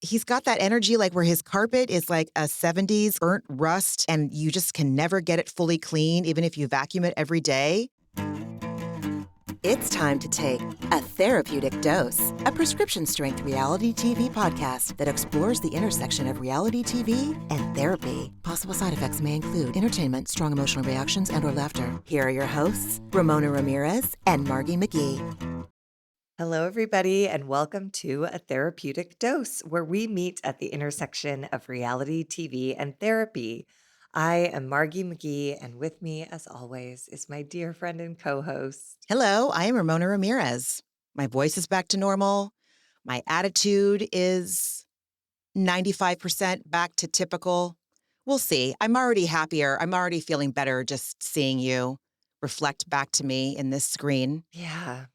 he's got that energy like where his carpet is like a 70s burnt rust and you just can never get it fully clean, even if you vacuum it every day. It's time to take A Therapeutic Dose, a prescription-strength reality TV podcast that explores the intersection of reality TV and therapy. Possible side effects may include entertainment, strong emotional reactions, and/or laughter. Here are your hosts, Ramona Ramirez and Margie McGee. Hello, everybody, and welcome to A Therapeutic Dose, where we meet at the intersection of reality TV and therapy. I am Margie McGee, and with me, as always, is my dear friend and co-host. Hello, I am Ramona Ramirez. My voice is back to normal. My attitude is 95% back to typical. We'll see. I'm already happier. I'm already feeling better just seeing you reflect back to me in this screen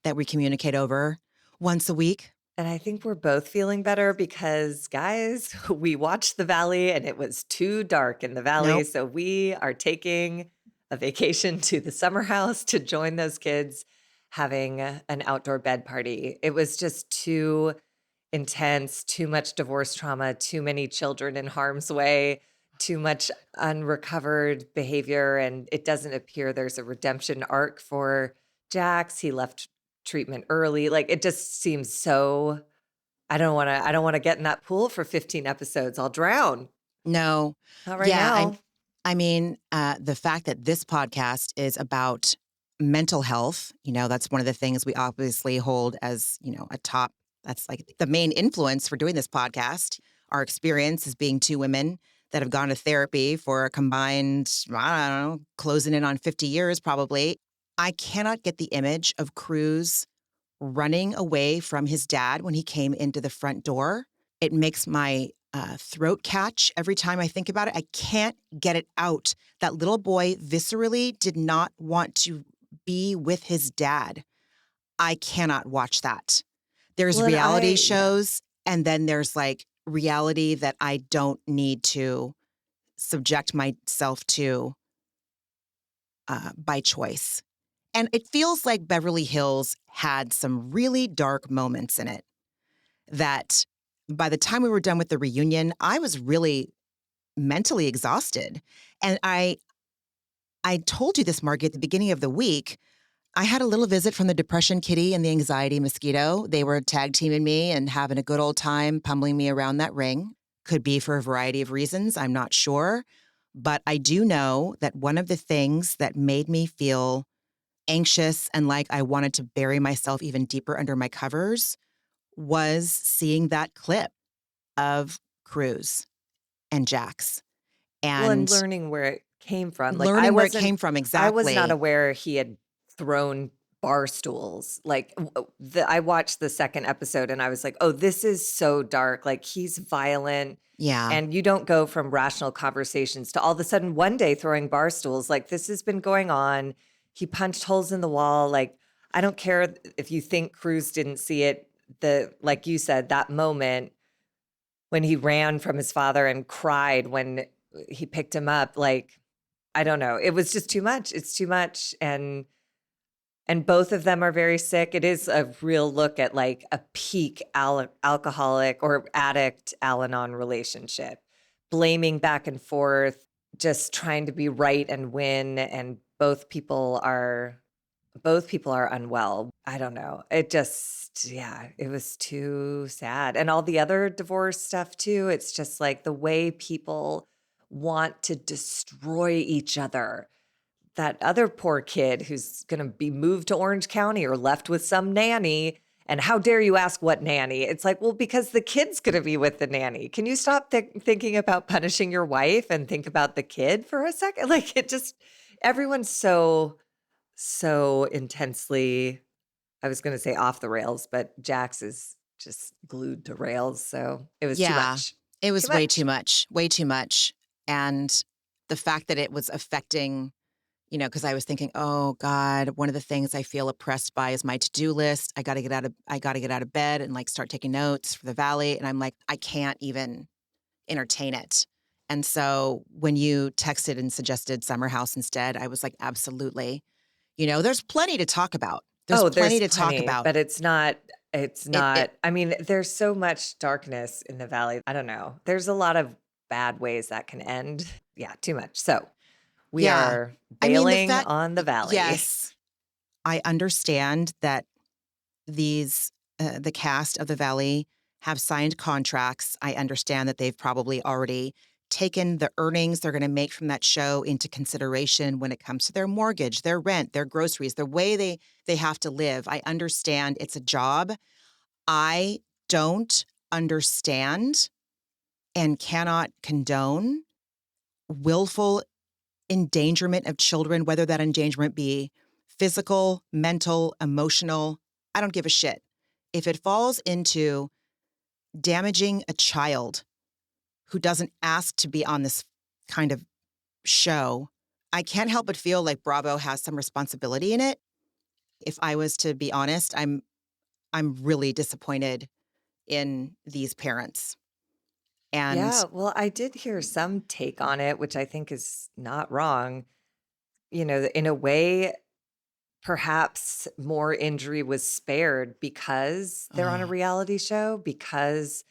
that we communicate over once a week. And I think we're both feeling better because, guys, we watched The Valley and it was too dark in the Valley. Nope. So we are taking a vacation to the summer house to join those kids having an outdoor bed party. It was just too intense, too much divorce trauma, too many children in harm's way, too much unrecovered behavior. And it doesn't appear there's a redemption arc for Jax. He left treatment early. Like, it just seems so, I don't want to get in that pool for 15 episodes. I'll drown. No. Not right now. I mean, the fact that this podcast is about mental health, that's one of the things we obviously hold as, a top, that's like the main influence for doing this podcast. Our experience as being two women that have gone to therapy for a combined, I don't know, closing in on 50 years probably. I cannot get the image of Cruz running away from his dad when he came into the front door. It makes my throat catch every time I think about it. I can't get it out. That little boy viscerally did not want to be with his dad. I cannot watch that. There's reality shows, and then there's like reality that I don't need to subject myself to by choice. And it feels like Beverly Hills had some really dark moments in it that by the time we were done with the reunion, I was really mentally exhausted. And I told you this, Margie, at the beginning of the week. I had a little visit from the depression kitty and the anxiety mosquito. They were tag teaming me and having a good old time pummeling me around that ring. Could be for a variety of reasons. I'm not sure. But I do know that one of the things that made me feel anxious and like I wanted to bury myself even deeper under my covers was seeing that clip of Cruz and Jax. And learning where it came from. Learning where it came from, exactly. I was not aware he had thrown bar stools. Like, I watched the second episode and I was like, oh, this is so dark. Like, he's violent. Yeah. And you don't go from rational conversations to all of a sudden one day throwing bar stools. Like, this has been going on. He punched holes in the wall. Like, I don't care if you think Cruz didn't see it. Like you said, that moment when he ran from his father and cried when he picked him up, like, I don't know. It was just too much. It's too much. And both of them are very sick. It is a real look at like a peak alcoholic or addict Al-Anon relationship, blaming back and forth, just trying to be right and win. And both people are unwell. I don't know. It just, it was too sad. And all the other divorce stuff too. It's just like the way people want to destroy each other. That other poor kid who's going to be moved to Orange County or left with some nanny. And how dare you ask what nanny? It's like, well, because the kid's going to be with the nanny. Can you stop thinking about punishing your wife and think about the kid for a second? Like, it just, everyone's so intensely, I was going to say off the rails, but Jax is just glued to rails. So it was too much. It was way too much. And the fact that it was affecting, because I was thinking, oh God, one of the things I feel oppressed by is my to-do list. I got to get out of bed and like start taking notes for the Valley. And I'm like, I can't even entertain it. And so when you texted and suggested Summer House instead, I was like, absolutely. There's plenty to talk about. There's plenty to talk about. But it's not, It's It not, I mean, there's so much darkness in the valley. I don't know. There's a lot of bad ways that can end. Yeah, too much. So we yeah. are I mean, the bailing fact on the valley. yes, I understand that these the cast of the Valley have signed contracts. I understand that they've probably already taken the earnings they're going to make from that show into consideration when it comes to their mortgage, their rent, their groceries, the way they have to live. I understand it's a job. I don't understand and cannot condone willful endangerment of children, whether that endangerment be physical, mental, emotional. I don't give a shit. If it falls into damaging a child who doesn't ask to be on this kind of show, I can't help but feel like Bravo has some responsibility in it. If I was to be honest, I'm really disappointed in these parents. And Yeah, well, I did hear some take on it, which I think is not wrong. In a way, perhaps more injury was spared because they're on a uh, reality show, because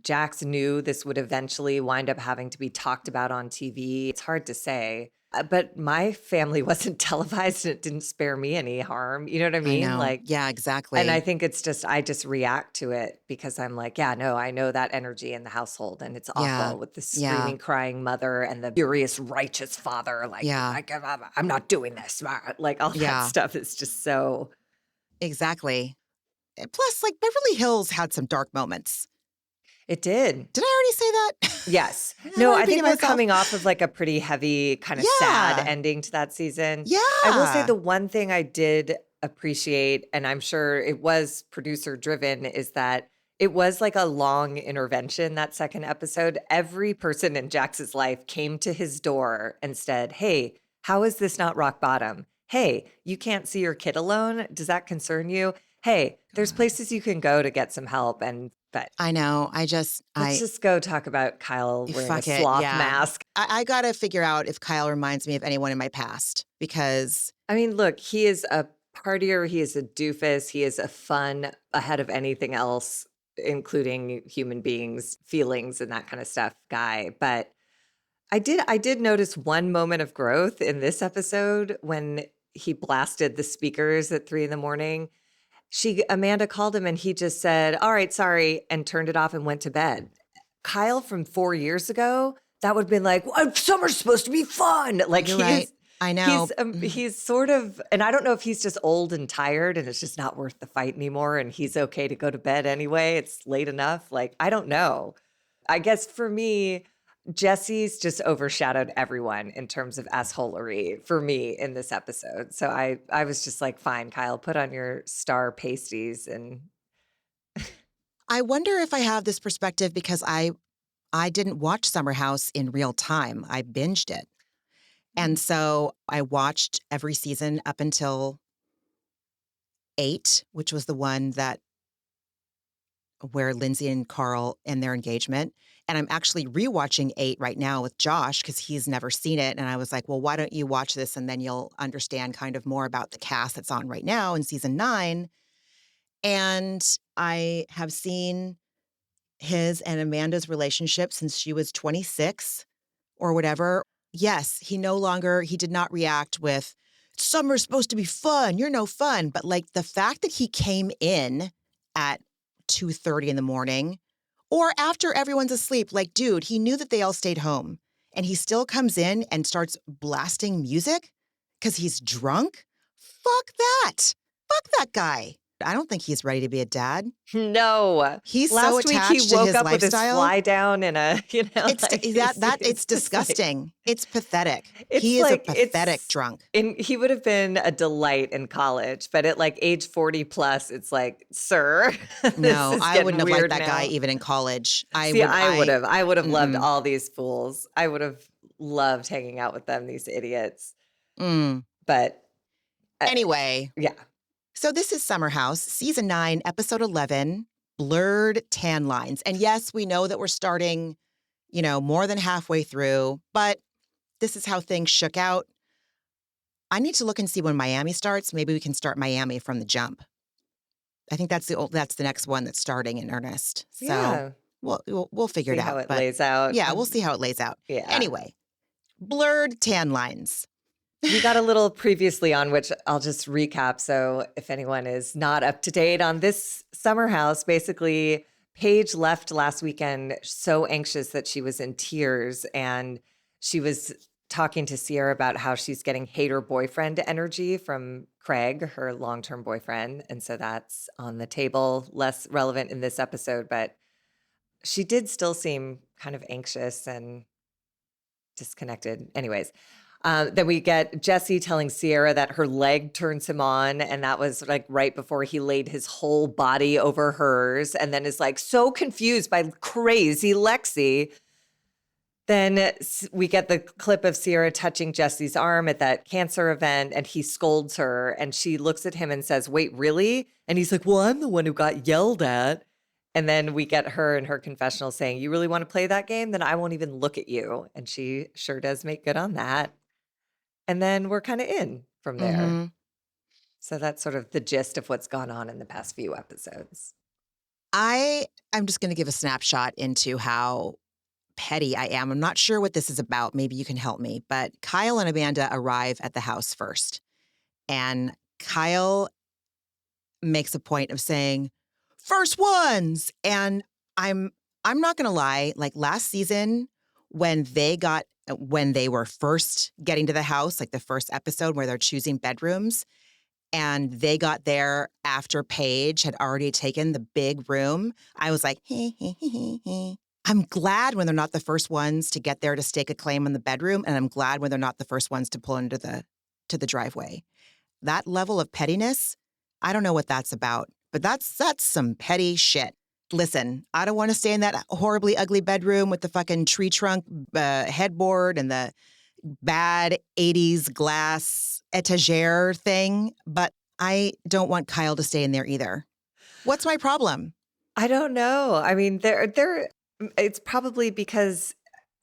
Jax knew this would eventually wind up having to be talked about on TV. It's hard to say. But my family wasn't televised and it didn't spare me any harm. You know what I I mean? know. Like, Yeah, and I exactly. think it's just, I just react to it because I'm like, yeah, no, I know that energy in the household and it's Yeah. awful with the Yeah. screaming, crying mother and the furious, righteous father. Like, Yeah. I'm not doing this. Like, all that Yeah. stuff is just so, Exactly. Plus, like Beverly Hills had some dark moments. it did. Did I already say that? Yes. Am No, I I repeating think we're myself? coming off of like a pretty heavy, kind of sad Yeah. ending to that season. I will say Yeah. the one thing I did appreciate, and I'm sure it was producer driven, is that it was like a long intervention that second episode. Every person in Jax's life came to his door and said, "Hey, how is this not rock bottom? Hey, you can't see your kid alone. Does that concern you? Hey, there's God. places you can go to get some help." But I know. let's just go talk about Kyle wearing a fuck it. sloth Yeah. mask. I got to figure out if Kyle reminds me of anyone in my past because, I mean, look, he is a partier, he is a doofus, he is a fun ahead of anything else, including human beings, feelings, and that kind of stuff guy. But I did notice one moment of growth in this episode when he blasted the speakers at 3 in the morning. Amanda called him and he just said, "All right, sorry," and turned it off and went to bed. Kyle from 4 years ago, that would have been like, "Well, summer's supposed to be fun." Like you're right. I know. he's sort of, and I don't know if he's just old and tired and it's just not worth the fight anymore and he's okay to go to bed anyway. It's late enough. Like, I don't know. I guess for me, Jesse's just overshadowed everyone in terms of assholery for me in this episode. So I was just like, fine, Kyle, put on your star pasties and I wonder if I have this perspective because I didn't watch Summer House in real time. I binged it. And so I watched every season up until 8, which was the one that where Lindsay and Carl end their engagement. And I'm actually rewatching 8 right now with Josh because he's never seen it. And I was like, well, why don't you watch this and then you'll understand kind of more about the cast that's on right now in season 9. And I have seen his and Amanda's relationship since she was 26 or whatever. Yes, he did not react with, summer's supposed to be fun. You're no fun. But like the fact that he came in at 2:30 in the morning or after everyone's asleep, like, dude, he knew that they all stayed home and he still comes in and starts blasting music because he's drunk. Fuck that. Fuck that guy. I don't think he's ready to be a dad. no. He's so Last week he attached to woke his up with his lifestyle. fly down and a, It's like it's it's just like disgusting. It's pathetic. it's He is a like pathetic drunk. he would have been a delight in college, but at like age 40 plus, it's like, sir, this No, is I wouldn't getting have liked weird that guy now. even in college. See, I would have loved Mm-mm, all these fools. I would have loved hanging out with them, these idiots. mm. But uh, Anyway, yeah, so this is Summer House, season 9, episode 11, Blurred Tan Lines. And yes, we know that we're starting, more than halfway through, but this is how things shook out. I need to look and see when Miami starts. Maybe we can start Miami from the jump. I think that's the next one that's starting in earnest. So Yeah. we'll figure it See how out. it But lays out. yeah, we'll see how it lays out. Yeah. Anyway, blurred tan lines. We got a little previously on, which I'll just recap. So if anyone is not up to date on this summer house, basically Paige left last weekend so anxious that she was in tears. And she was talking to Sierra about how she's getting hater boyfriend energy from Craig, her long-term boyfriend. And so that's on the table, less relevant in this episode, but she did still seem kind of anxious and disconnected. Anyways, then we get Jesse telling Sierra that her leg turns him on. And that was like right before he laid his whole body over hers and then is like so confused by crazy Lexie. Then we get the clip of Sierra touching Jesse's arm at that cancer event and he scolds her and she looks at him and says, "Wait, really?" And he's like, "Well, I'm the one who got yelled at." And then we get her in her confessional saying, "You really want to play that game? Then I won't even look at you." And she sure does make good on that. And then we're kind of in from there. Mm-hmm. So that's sort of the gist of what's gone on in the past few episodes. I'm just going to give a snapshot into how petty I am. I'm not sure what this is about. Maybe you can help me. But Kyle and Amanda arrive at the house first. And Kyle makes a point of saying, "First ones." And I'm not going to lie, like last season when they were first getting to the house, like the first episode where they're choosing bedrooms, and they got there after Paige had already taken the big room, I was like, hey, hey, hey, hey, hey. I'm glad when they're not the first ones to get there to stake a claim on the bedroom, and I'm glad when they're not the first ones to pull into the driveway. That level of pettiness, I don't know what that's about, but that's some petty shit. Listen, I don't want to stay in that horribly ugly bedroom with the fucking tree trunk headboard and the bad 80s glass etagere thing, but I don't want Kyle to stay in there either. What's my problem? I don't know. I mean, it's probably because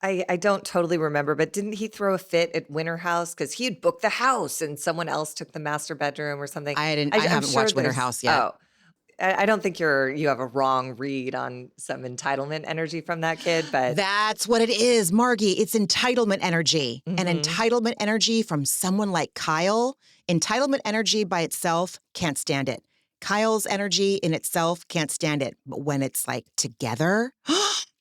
I don't totally remember, but didn't he throw a fit at Winter House because he had booked the house and someone else took the master bedroom or something? I I'm haven't sure watched Winter there's House yet. Oh, I don't think you have a wrong read on some entitlement energy from that kid, but That's what it is, Margie. It's entitlement energy. And Mhm. entitlement energy from someone like Kyle, entitlement energy by itself can't stand it. Kyle's energy in itself can't stand it. But when it's like together,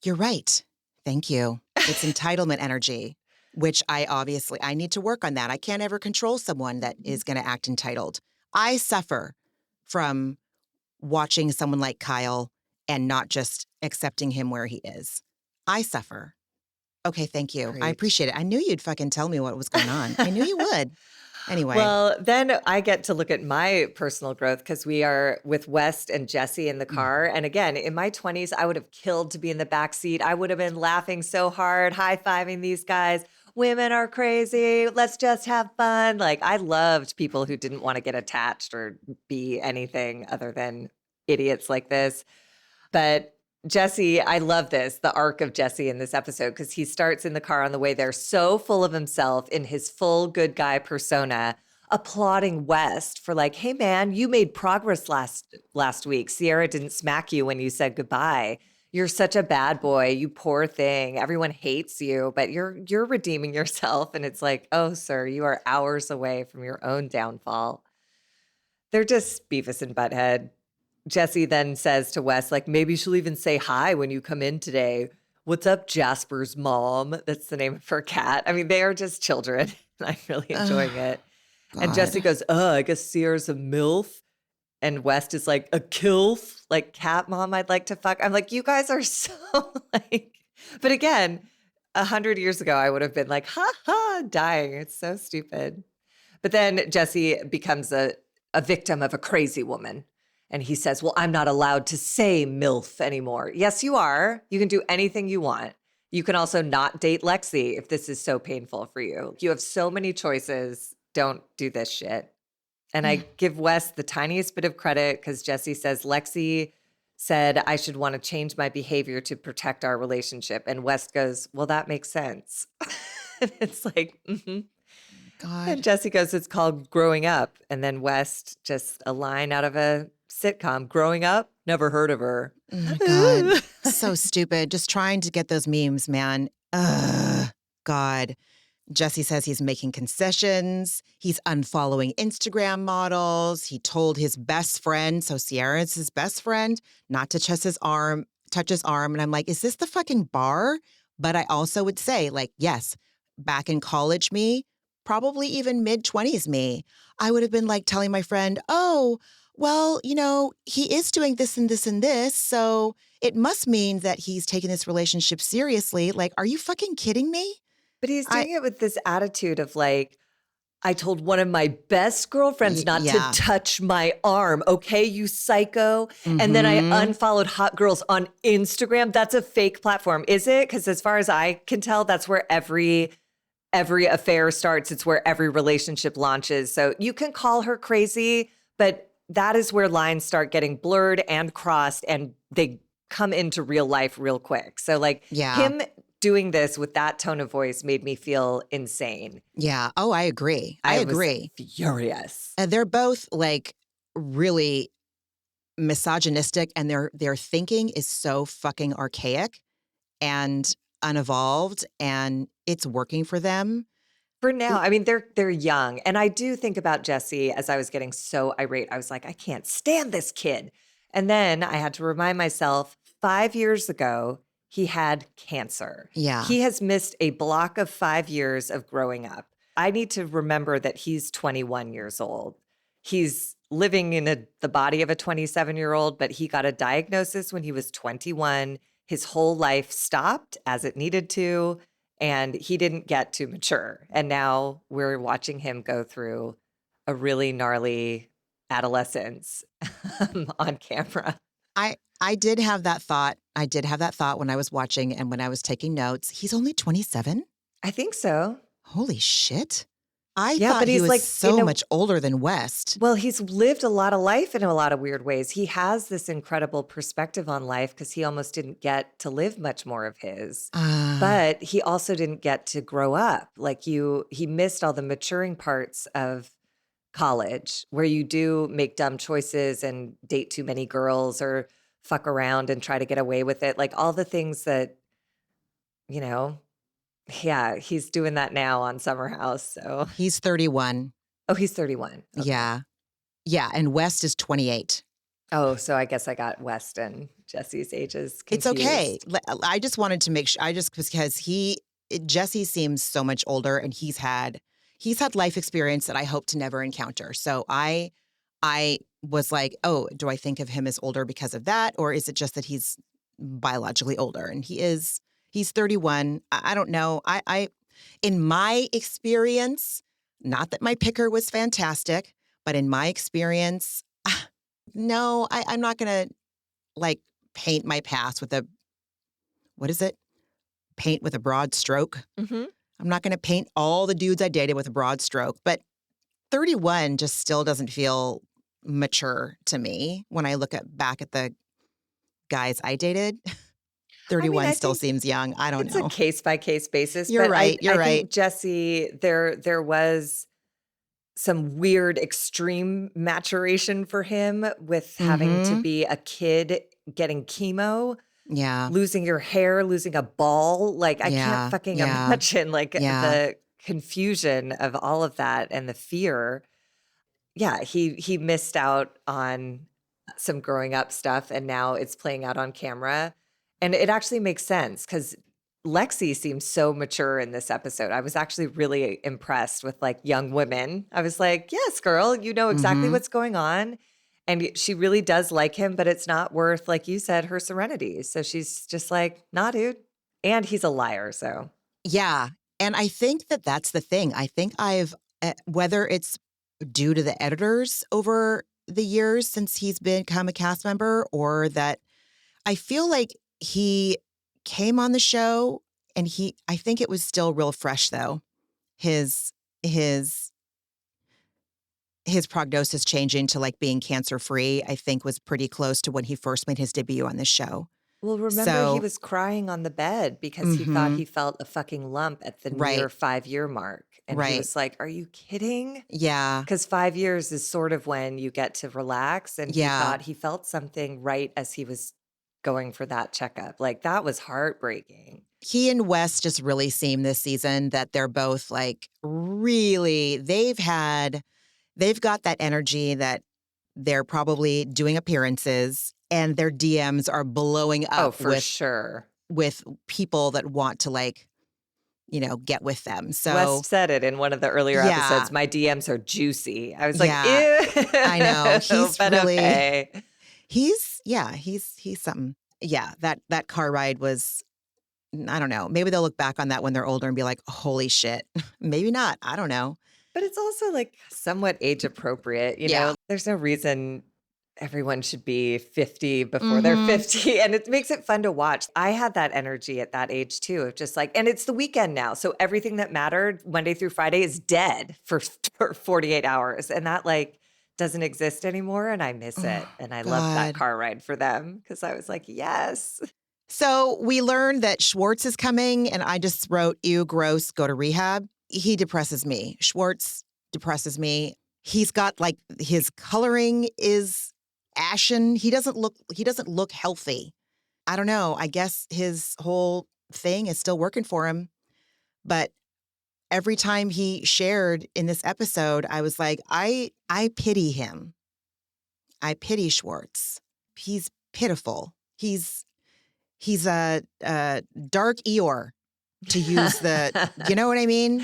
you're right. Thank you. It's entitlement energy, which I need to work on that. I can't ever control someone that is going to act entitled. I suffer from watching someone like Kyle and not just accepting him where he is. I suffer. Okay, thank you. I Preach. appreciate it. I knew you'd fucking tell me what was going on. I knew you would. Anyway. Well, then I get to look at my personal growth because we are with West and Jesse in the car. And again, in my 20s, I would have killed to be in the back seat. I would have been laughing so hard, high-fiving these guys. Women are crazy. Let's just have fun. Like, I loved people who didn't want to get attached or be anything other than idiots like this. But Jesse, I love the arc of Jesse in this episode, because he starts in the car on the way there so full of himself in his full good guy persona, applauding West for like, "Hey man, you made progress last week. Sierra didn't smack you when you said goodbye. You're such a bad boy, you poor thing. Everyone hates you, but you're redeeming yourself." And it's like, "Oh, sir, you are hours away from your own downfall." They're just Beavis and Butthead. Jesse then says to Wes, like, "Maybe she'll even say hi when you come in today. What's up, Jasper's mom?" That's the name of her cat. I mean, they are just children. I'm really enjoying it. And Jesse God. goes, "I guess Sierra's a MILF." And West is like, "A kilf? Like cat mom I'd like to fuck." I'm like, you guys are so like, but again, 100 years ago, I would have been like, ha ha, dying. It's so stupid. But then Jesse becomes a victim of a crazy woman. And he says, "Well, I'm not allowed to say MILF anymore." Yes, you are. You can do anything you want. You can also not date Lexie if this is so painful for you. You have so many choices. Don't do this shit. And I give Wes the tiniest bit of credit because Jesse says, "Lexie said I should want to change my behavior to protect our relationship." And West goes, "Well, that makes sense." And it's like, mm-hmm. God. And Jesse goes, "It's called growing up." And then West, just a line out of a sitcom. Growing Up, never heard of her. Oh my God. So stupid. Just trying to get those memes, man. Ugh. God. Jesse says he's making concessions. He's unfollowing Instagram models. He told his best friend, so Sierra is his best friend, not to touch his arm. And I'm like, is this the fucking bar? But I also would say, like, yes, back in college me, probably even mid-20s me, I would have been like telling my friend, oh, well, he is doing this and this and this, so it must mean that he's taking this relationship seriously. Like, are you fucking kidding me? But he's doing it with this attitude of like, I told one of my best girlfriends not to touch my arm. Okay, you psycho. Mm-hmm. And then I unfollowed hot girls on Instagram. That's a fake platform, is it? Because as far as I can tell, that's where every affair starts. It's where every relationship launches. So you can call her crazy, but that is where lines start getting blurred and crossed, and they come into real life real quick. So like him doing this with that tone of voice made me feel insane. Yeah. Oh, I agree. I agree. Was furious. They're both like really misogynistic, and their thinking is so fucking archaic and unevolved, and it's working for them. For now. I mean, they're young. And I do think about Jesse as I was getting so irate. I was like, I can't stand this kid. And then I had to remind myself 5 years ago, he had cancer. Yeah. He has missed a block of 5 years of growing up. I need to remember that he's 21 years old. He's living in the body of a 27-year-old, but he got a diagnosis when he was 21. His whole life stopped as it needed to, and he didn't get to mature. And now we're watching him go through a really gnarly adolescence on camera. I did have that thought. I did have that thought when I was watching and when I was taking notes. He's only 27? I think so. Holy shit. I Yeah, thought but he he's was like, so much older than West. Well, he's lived a lot of life in a lot of weird ways. He has this incredible perspective on life because he almost didn't get to live much more of his. But he also didn't get to grow up. Like he missed all the maturing parts of college where you do make dumb choices and date too many girls or fuck around and try to get away with it. Like all the things that, yeah, he's doing that now on Summer House. So he's 31. Oh, he's 31. Okay. Yeah. Yeah. And West is 28. Oh, so I guess I got West and Jesse's ages confused. It's okay. I just wanted to make sure, because Jesse seems so much older, and he's had life experience that I hope to never encounter. So I was like, oh, do I think of him as older because of that? Or is it just that he's biologically older? And he's 31. I don't know. In my experience, not that my picker was fantastic, but in my experience, no, I'm not going to like paint my past with paint with a broad stroke. Mm-hmm. I'm not going to paint all the dudes I dated with a broad stroke, but 31 just still doesn't feel mature to me when I look back at the guys I dated. 31 still seems young. I don't know. It's a case-by-case basis. You're right. I think Jesse, there was some weird extreme maturation for him with having to be a kid getting chemo. Yeah. Losing your hair, losing a ball. Like, I can't fucking imagine the confusion of all of that and the fear. Yeah, he missed out on some growing up stuff, and now it's playing out on camera. And it actually makes sense because Lexie seems so mature in this episode. I was actually really impressed with like young women. I was like, yes, girl, you know exactly what's going on. And she really does like him, but it's not worth, like you said, her serenity. So she's just like, nah, dude. And he's a liar, so. Yeah. And I think that's the thing. I think whether it's due to the editors over the years since he's become a cast member, or that I feel like he came on the show and I think it was still real fresh though. His prognosis changing to like being cancer free, I think was pretty close to when he first made his debut on this show. Well, remember he So, was crying on the bed because he thought mhm, he felt a fucking lump at the right, near 5-year mark. And he right. was like, "Are you kidding?" Yeah, Because 5 years is sort of when you get to relax. And he yeah. thought he felt something right as he was going for that checkup. Like, that was heartbreaking. He and Wes just really seem this season that they're both like really, they've got that energy that they're probably doing appearances and their DMs are blowing Oh, up for sure. with people that want to like, get with them. Wes So, said it in one of of yeah, episodes. My DMs are juicy. I was like, yeah, ew, I know. He's but really okay. he's something. Yeah, that car ride was I don't know. Maybe they'll look back on that when they're older and be like, "Holy shit." Maybe not. I don't know. But it's also like somewhat age appropriate. Yeah. There's no reason everyone should be 50 before they're Mhm. 50. And it makes it fun to watch. I had that energy at that age too, of just like, and it's the weekend now. So everything that mattered Monday through Friday is dead for 48 hours. And that like doesn't exist anymore. And I miss it. Oh, And I loved that God. car ride for them because I was like, yes. So we learned that Schwartz is coming, and I just wrote, ew, gross, go to rehab. He depresses me. Schwartz depresses me. He's got like his coloring is ashen. He doesn't look healthy. I don't know. I guess his whole thing is still working for him. But every time he shared in this episode, I was like, I pity him. I pity Schwartz. He's pitiful. He's a Dark Eeyore, to use you know what I mean?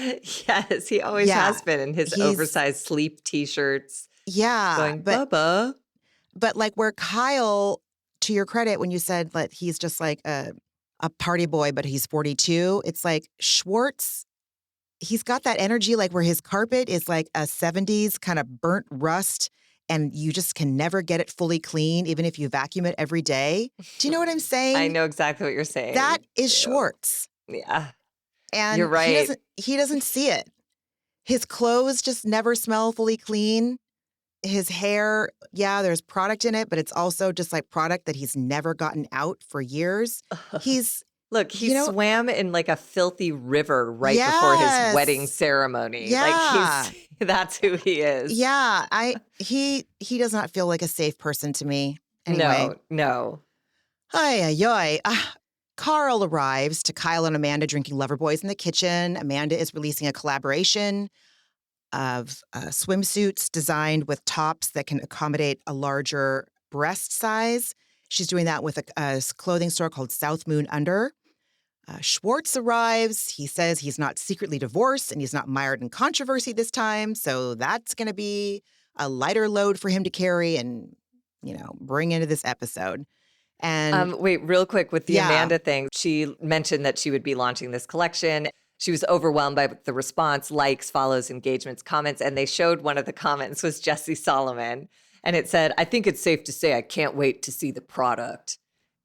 Yes, he always Yeah, has been in his he's oversized sleep t-shirts yeah, going, Bubba. but like where Kyle, to your credit, when you said that he's just like a party boy, but he's 42, it's like Schwartz. He's got that energy, like where his carpet is like a 70s kind of burnt rust, and you just can never get it fully clean, even if you vacuum it every day. Do you know what I'm I saying? know exactly what you're That saying. is Ew. Schwartz. Yeah, you're And he right. doesn't he doesn't see it. His clothes just never smell fully clean. His hair, yeah, there's product in it, but it's also just like product that he's never gotten out for years. He's, Look, he you know, swam in like a filthy river right before his wedding yes. ceremony. Like Yeah. that's who he is. Yeah. He does not feel like a safe person to me. Anyway. No, no. Ay, ay, ay. Carl arrives to Kyle and Amanda drinking Loverboys in the kitchen. Amanda is releasing a collaboration of swimsuits designed with tops that can accommodate a larger breast size. She's doing that with a clothing store called South Moon Under. Schwartz arrives. He says he's not secretly divorced and he's not mired in controversy this time. So that's going to be a lighter load for him to carry and, bring into this episode. And Wait, real quick with the yeah, Amanda thing, she mentioned that she would be launching this collection. She was overwhelmed by the response, likes, follows, engagements, comments, and they showed one of the comments was Jesse Solomon. And it said, I think it's safe to say I can't wait to see the product.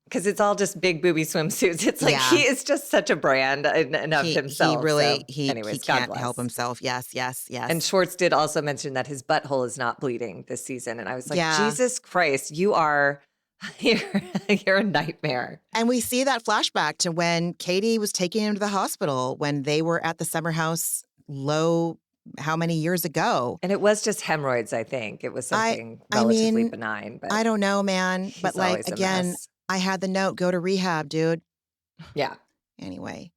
Because it's all just big booby swimsuits. It's like yeah, he is just such a brand of he himself. really, So, he anyways, God can't help bless. himself. Yes, yes, And yes. Schwartz did also mention that his butthole is not bleeding this season. And I was like, Yeah. Jesus Christ, you're, you're a nightmare. And we see that flashback to when Katie was taking him to the hospital when they were at the summer house how many years ago? And it was just hemorrhoids, I think. It was I something I relatively mean, benign, but I don't know, man. But he's like always a again, mess. I had the note, go to rehab, dude. Yeah. Anyway.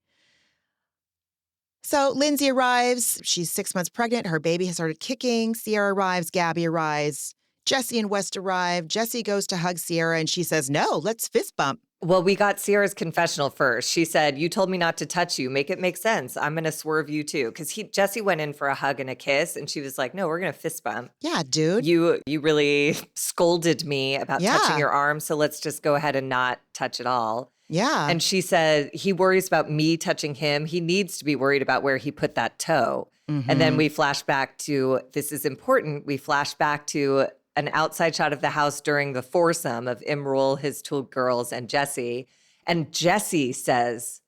So Lindsay arrives. She's 6 months pregnant. Her baby has started kicking. Sierra arrives. Gabby arrives. Jesse and West arrive. Jesse goes to hug Sierra and she says, no, let's fist bump. Well, we got Sierra's confessional first. She said, you told me not to touch you. Make it make sense. I'm going to swerve you too. Because Jesse went in for a hug and a kiss. And she was like, no, we're going to fist bump. Yeah, dude. You really scolded me about touching Yeah. your arm. So let's just go ahead and not touch at all. Yeah. And she said, he worries about me touching him. He needs to be worried about where he put that toe. And then we flash back to, this is important. We flash back to an outside shot of the house during the foursome of Imrul, his two girls, and Jesse. And Jesse says,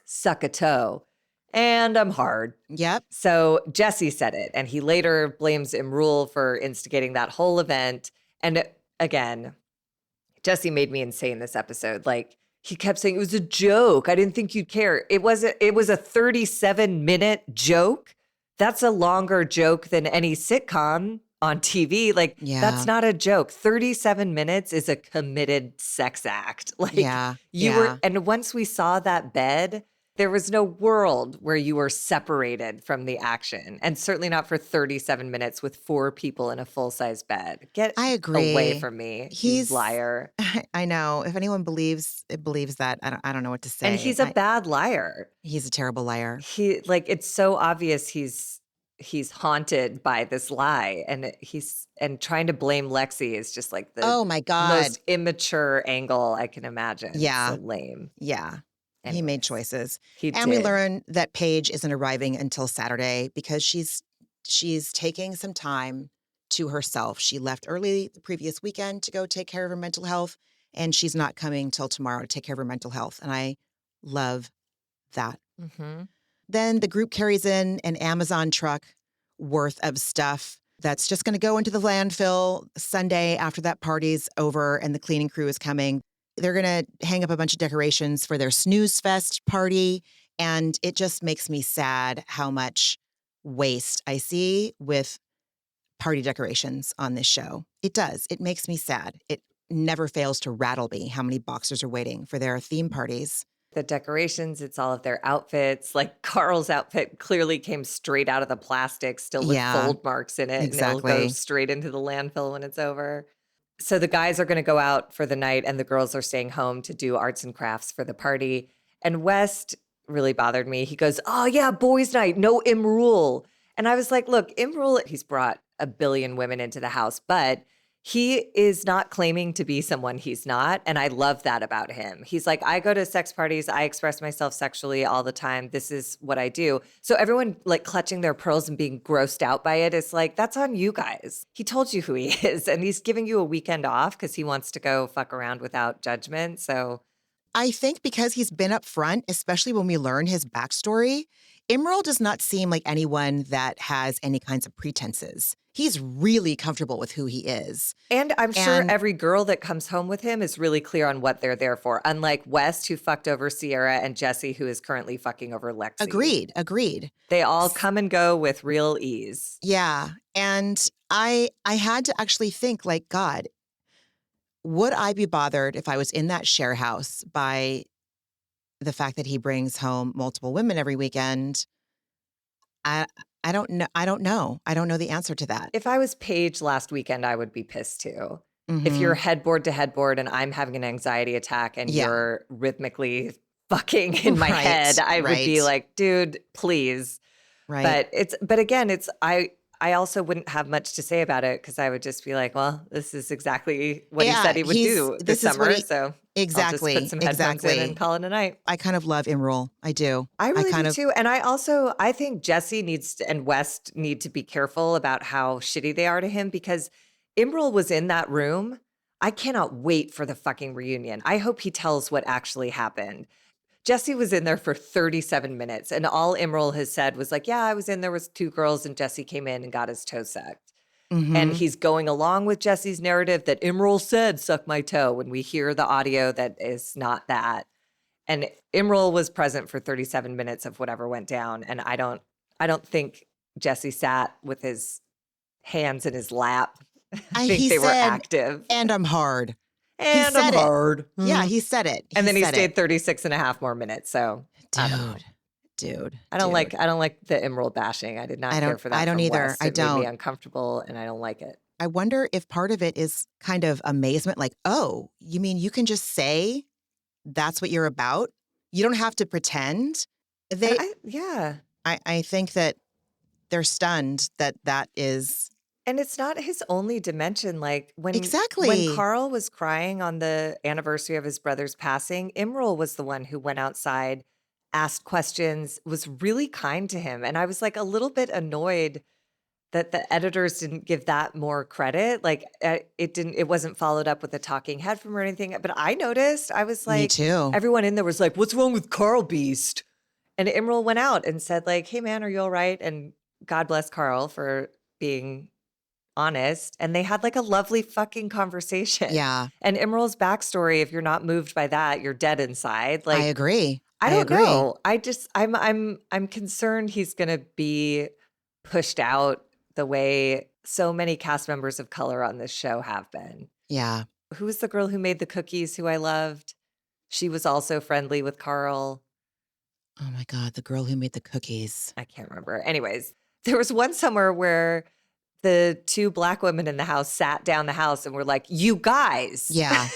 suck a toe. And I'm hard. Yep. So Jesse said it. And he later blames Imrul for instigating that whole event. And again, Jesse made me insane this episode. Like, he kept saying it was a joke. I didn't think you'd care. It was a 37-minute joke. That's a longer joke than any sitcom on TV. Like, Yeah. that's not a joke. 37 minutes is a committed sex act. Like, Yeah. you Yeah. were, and once we saw that bed, there was no world where you were separated from the action, and certainly not for 37 minutes with 4 people in a full-size bed. Get I away agree. from me, you He's liar. I know. If anyone believes that, I don't know what to And say. he's a bad liar. He's a terrible liar. He, like, it's so obvious he's haunted by this lie, and and trying to blame Lexie is just like the Oh my God. most immature angle I can imagine. Yeah. So lame. Yeah. He Anyways, made choices. He And we did. learn that Paige isn't arriving until Saturday because she's taking some time to herself. She left early the previous weekend to go take care of her mental health, and she's not coming till tomorrow to take care of her mental health. And I love that. Mhm. Then the group carries in an Amazon truck worth of stuff that's just going to go into the landfill Sunday after that party's over and the cleaning crew is coming. They're going to hang up a bunch of decorations for their Snooze Fest party. And it just makes me sad how much waste I see with party decorations on this show. It does. It makes me sad. It never fails to rattle me how many boxers are waiting for their theme parties. The decorations, it's all of their outfits. Like, Carl's outfit clearly came straight out of the plastic, still with Yeah, fold marks in it, and it'll go exactly. straight into the landfill when it's over. So the guys are going to go out for the night, and the girls are staying home to do arts and crafts for the party. And West really bothered me. He goes, "Oh yeah, boys' night, no Imrul." And I was like, "Look, Imrul, he's brought a billion women into the house, but he is not claiming to be someone he's not." And I love that about him. He's like, "I go to sex parties. I express myself sexually all the time. This is what I do." So everyone like clutching their pearls and being grossed out by it is like, that's on you guys. He told you who he is, and he's giving you a weekend off because he wants to go fuck around without judgment. So I think because he's been up front, especially when we learn his backstory, Imrul does not seem like anyone that has any kinds of pretenses. He's really comfortable with who he is. And I'm sure And- every girl that comes home with him is really clear on what they're there for. Unlike West, who fucked over Sierra, and Jesse, who is currently fucking over Lexie. Agreed. They all come and go with real ease. Yeah. And I had to actually think, like, God, would I be bothered if I was in that share house by the fact that he brings home multiple women every weekend? I don't know. I don't know the answer to that. If I was Paige last weekend, I would be pissed too. If Mhm. you're headboard to headboard and I'm having an anxiety attack and Yeah. you're rhythmically fucking in my Right, head, I would be right. like, dude, please. Right. But again, I also wouldn't have much to say about it because I would just be like, well, this is exactly what he Yeah, said he would do this this is what summer. he- So exactly. I'll just put some headphones in and call it a night. I kind of love Imrul. I do. I really kind do of too. And I think Jesse and West need to be careful about how shitty they are to him because Imrul was in that room. I cannot wait for the fucking reunion. I hope he tells what actually happened. Jesse was in there for 37 minutes and all Imrul has said was like, yeah, I was in there with 2 girls and Jesse came in and got his toe sucked. Mhm. And he's going along with Jesse's narrative that Imrul said, suck my toe, when we hear the audio that is not that. And Imrul was present for 37 minutes of whatever went down. And I don't think Jesse sat with his hands in his lap. I think he they were said, active. and I'm hard. And said I'm it. hard. Yeah, he said it. And then he said stayed it. 36 and a half more minutes. So I don't know. Dude. I don't like the Imrul bashing. I did not care for that. I don't from either. West. I It made me don't. uncomfortable and I don't like it. I wonder if part of it is kind of amazement, like, oh, you mean you can just say that's what you're about? You don't have to pretend. Yeah. I think that they're stunned that is. And it's not his only dimension. Like when Exactly. Carl was crying on the anniversary of his brother's passing, Imrul was the one who went outside, asked questions, was really kind to him. And I was like a little bit annoyed that the editors didn't give that more credit. Like it wasn't followed up with a talking head from or anything. But I noticed, I was like, Me too. everyone in there was like, what's wrong with Carl Beast? And Imrul went out and said like, hey man, are you all right? And God bless Carl for being honest, and they had like a lovely fucking conversation. Yeah, And Imrul's backstory, if you're not moved by that, you're dead inside. I Like, agree. I I don't agree. know. I'm concerned he's gonna be pushed out the way so many cast members of color on this show have been. Yeah. Who was the girl who made the cookies who I loved? She was also friendly with Carl. Oh my God, the girl who made the cookies. I can't remember. Anyways, there was one summer where the two Black women in the house sat down the house and were like, you guys, Yeah.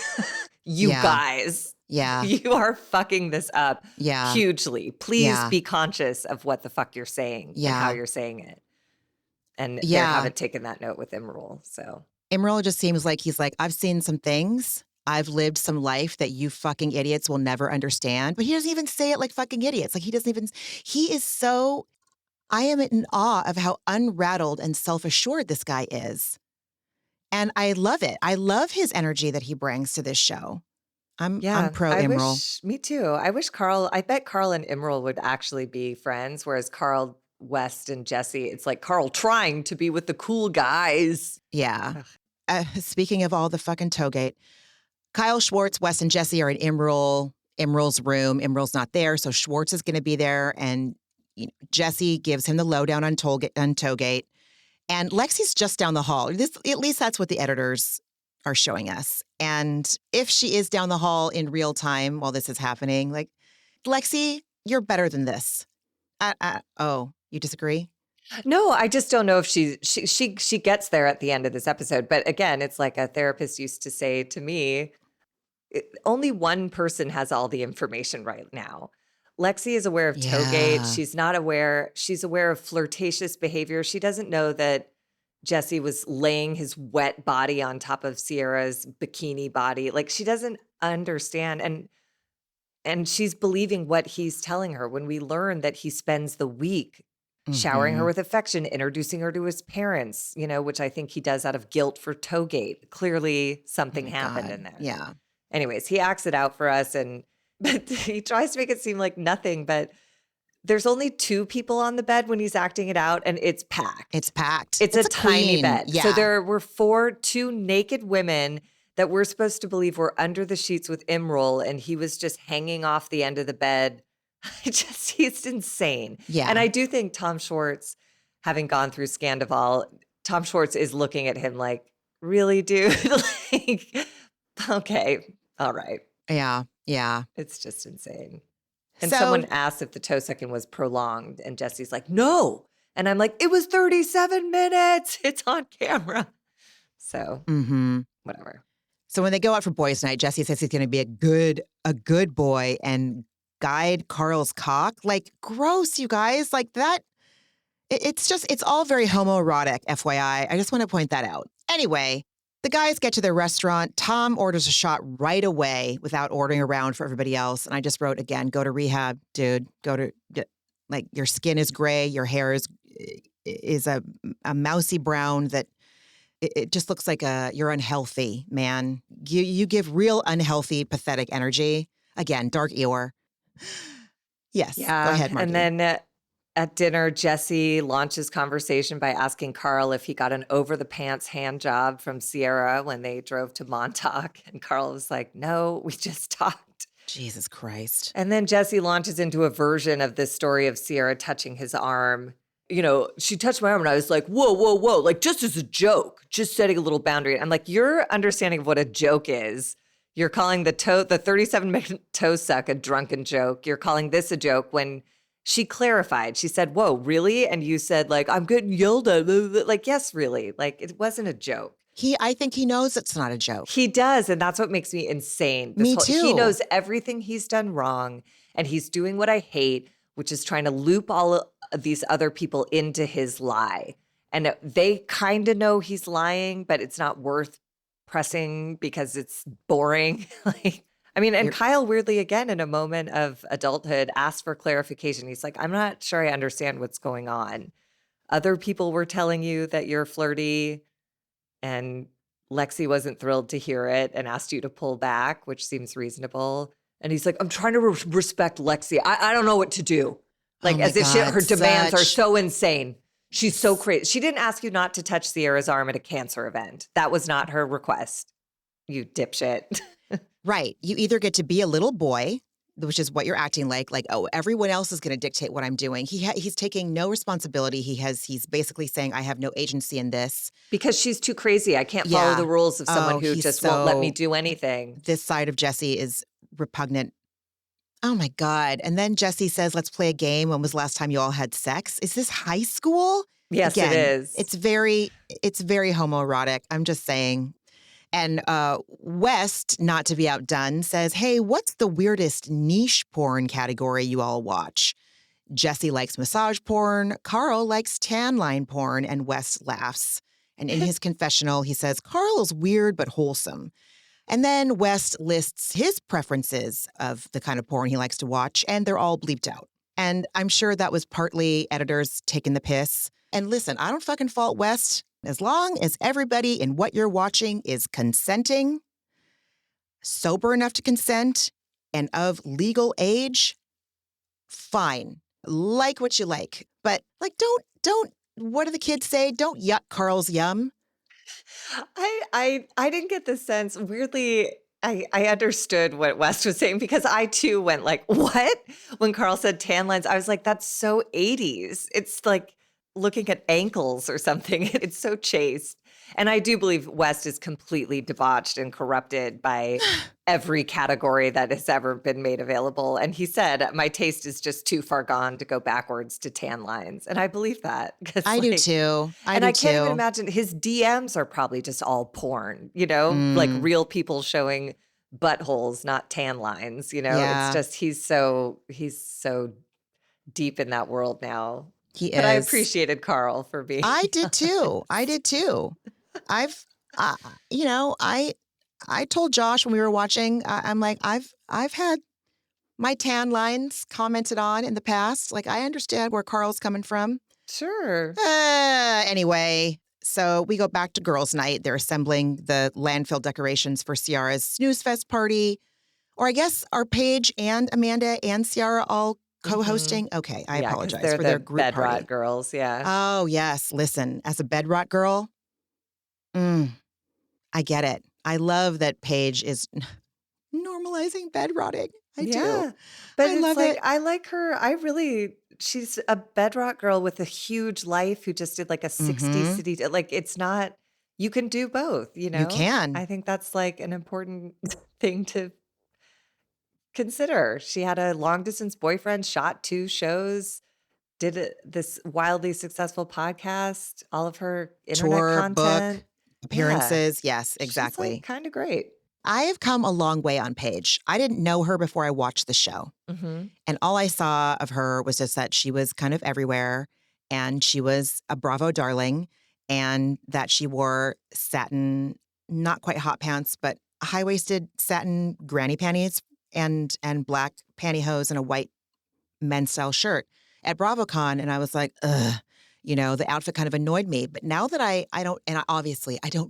you Yeah. guys, Yeah. you are fucking this up Yeah. hugely. Please Yeah. be conscious of what the fuck you're saying and how Yeah. you're saying it. And they Yeah. haven't taken that note with Imrul. So Imrul just seems like he's like, I've seen some things. I've lived some life that you fucking idiots will never understand. But he doesn't even say it like fucking idiots. Like he is so, I am in awe of how unrattled and self-assured this guy is. And I love it. I love his energy that he brings to this show. I'm pro Imrul. me too. I bet Carl and Imrul would actually be friends, whereas Carl, West, and Jesse, it's like Carl trying to be with the cool guys. Yeah. Speaking of all the fucking Toegate, Kyle, Schwartz, Wes, and Jesse are in Imrul's room. Imrul's not there, so Schwartz is going to be there, and Jesse gives him the lowdown on Toegate. And Lexie's just down the hall. At least that's what the editors are showing us. And if she is down the hall in real time while this is happening, like, Lexie, you're better than this. Oh, you disagree? No, I just don't know if she gets there at the end of this episode. But again, it's like a therapist used to say to me, only one person has all the information right now. Lexie is aware of Toegate. She's not aware. She's aware of flirtatious behavior. She doesn't know that Jesse was laying his wet body on top of Sierra's bikini body. Like, she doesn't understand. And she's believing what he's telling her when we learn that he spends the week showering her with affection, introducing her to his parents, which I think he does out of guilt for Toegate. Clearly something happened in there. Yeah. Anyways, he acts it out for us, but he tries to make it seem like nothing, but there's only two people on the bed when he's acting it out, and it's packed. It's packed. It's a tiny bed. Yeah. So there were two naked women that we're supposed to believe were under the sheets with Imrul, and he was just hanging off the end of the bed. He's insane. Yeah. And I do think Tom Schwartz, having gone through Scandival, Tom Schwartz is looking at him like, really, dude? Like, okay, all right. Yeah. Yeah. It's just insane. And So- someone asked if the toe sucking was prolonged, and Jesse's like, no. And I'm like, it was 37 minutes. It's on camera. So whatever. So when they go out for boys' night, Jesse says he's going to be a good boy and guide Carl's cock. Like, gross, you guys. Like that. It's all very homoerotic, FYI. I just want to point that out. Anyway, the guys get to their restaurant. Tom orders a shot right away without ordering around for everybody else. And I just wrote again, go to rehab, dude. Like, your skin is gray. Your hair is a mousy brown that it just looks like you're unhealthy, man. You give real unhealthy, pathetic energy. Again, Dark Eeyore. Yes. Yeah. Go ahead, Margie. And then at dinner, Jesse launches conversation by asking Carl if he got an over-the-pants hand job from Sierra when they drove to Montauk. And Carl was like, no, we just talked. Jesus Christ. And then Jesse launches into a version of this story of Sierra touching his arm. She touched my arm and I was like, whoa, whoa, whoa. Like, just as a joke, just setting a little boundary. I'm like, your understanding of what a joke is, you're calling the 37-minute toe suck a drunken joke. You're calling this a joke when she clarified. She said, whoa, really? And you said, like, I'm getting yelled at. Like, yes, really. Like, it wasn't a joke. I think he knows it's not a joke. He does. And that's what makes me insane. Me too. He knows everything he's done wrong. And he's doing what I hate, which is trying to loop all of these other people into his lie. And they kind of know he's lying, but it's not worth pressing because it's boring. Kyle weirdly, again, in a moment of adulthood, asked for clarification. He's like, I'm not sure I understand what's going on. Other people were telling you that you're flirty, and Lexie wasn't thrilled to hear it and asked you to pull back, which seems reasonable. And he's like, I'm trying to respect Lexie. I don't know what to do. Like, Oh my as if God, her demands are so insane. She's so crazy. She didn't ask you not to touch Sierra's arm at a cancer event. That was not her request, you dipshit. Right. You either get to be a little boy, which is what you're acting like, oh, everyone else is going to dictate what I'm doing. He's taking no responsibility. He's basically saying, I have no agency in this. Because she's too crazy. I can't follow Yeah. the rules of someone Oh, who he's just won't let me so- do anything. This side of Jesse is repugnant. Oh my God. And then Jesse says, let's play a game. When was the last time you all had sex? Is this high school? Yes, Again, it is. It's very homoerotic. I'm just saying. And West, not to be outdone, says, hey, what's the weirdest niche porn category you all watch? Jesse likes massage porn. Carl likes tan line porn. And West laughs. And in his confessional, he says, Carl is weird but wholesome. And then West lists his preferences of the kind of porn he likes to watch, and they're all bleeped out. And I'm sure that was partly editors taking the piss. And listen, I don't fucking fault West. As long as everybody in what you're watching is consenting, sober enough to consent, and of legal age, fine. Like what you like. But don't, what do the kids say? Don't yuck Carl's yum. I didn't get the sense. Weirdly, I understood what West was saying because I too went like, what? When Carl said tan lines, I was like, that's so 80s. It's like looking at ankles or something. It's so chaste. And I do believe West is completely debauched and corrupted by every category that has ever been made available. And he said, my taste is just too far gone to go backwards to tan lines. And I believe that. I do too. I can't even imagine his DMs are probably just all porn, like real people showing buttholes, not tan lines, Yeah. It's just, he's so deep in that world now. He is. But I appreciated Carl for being. I did too. I told Josh when we were watching, I'm like, I've had my tan lines commented on in the past. Like, I understand where Carl's coming from. Sure. Anyway, so we go back to girls' night. They're assembling the landfill decorations for Ciara's snooze fest party. Or I guess are Paige and Amanda and Ciara all co-hosting? Okay, I apologize for their group bed party. rot girls, yeah. Oh, yes. Listen, as a bed rot girl, I get it. I love that Paige is normalizing bed rotting. I do. But I it's love like, it. I like her. She's a bedrock girl with a huge life who just did like a 60 city. Like, it's not, you can do both, You can. I think that's like an important thing to consider. She had a long distance boyfriend, shot 2 shows, did this wildly successful podcast, all of her internet Tour, content. book, appearances. Yes, She's exactly. like kind of great. I have come a long way on Paige. I didn't know her before I watched the show. And all I saw of her was just that she was kind of everywhere and she was a Bravo darling and that she wore satin, not quite hot pants, but high-waisted satin granny panties and black pantyhose and a white men's style shirt at BravoCon. And I was like, ugh, the outfit kind of annoyed me. But now that I don't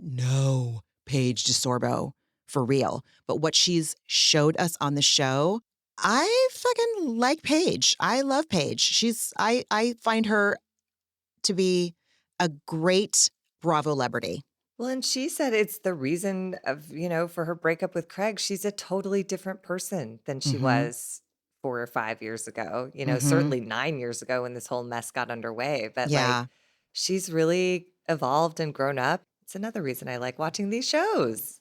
know Paige DeSorbo for real, but what she's showed us on the show, I fucking like Paige. I love Paige. I find her to be a great Bravo celebrity. Well, and she said it's the reason of, for her breakup with Craig. She's a totally different person than she was 4 or 5 years ago, certainly 9 years ago when this whole mess got underway. But Yeah. like, she's really evolved and grown up. It's another reason I like watching these shows.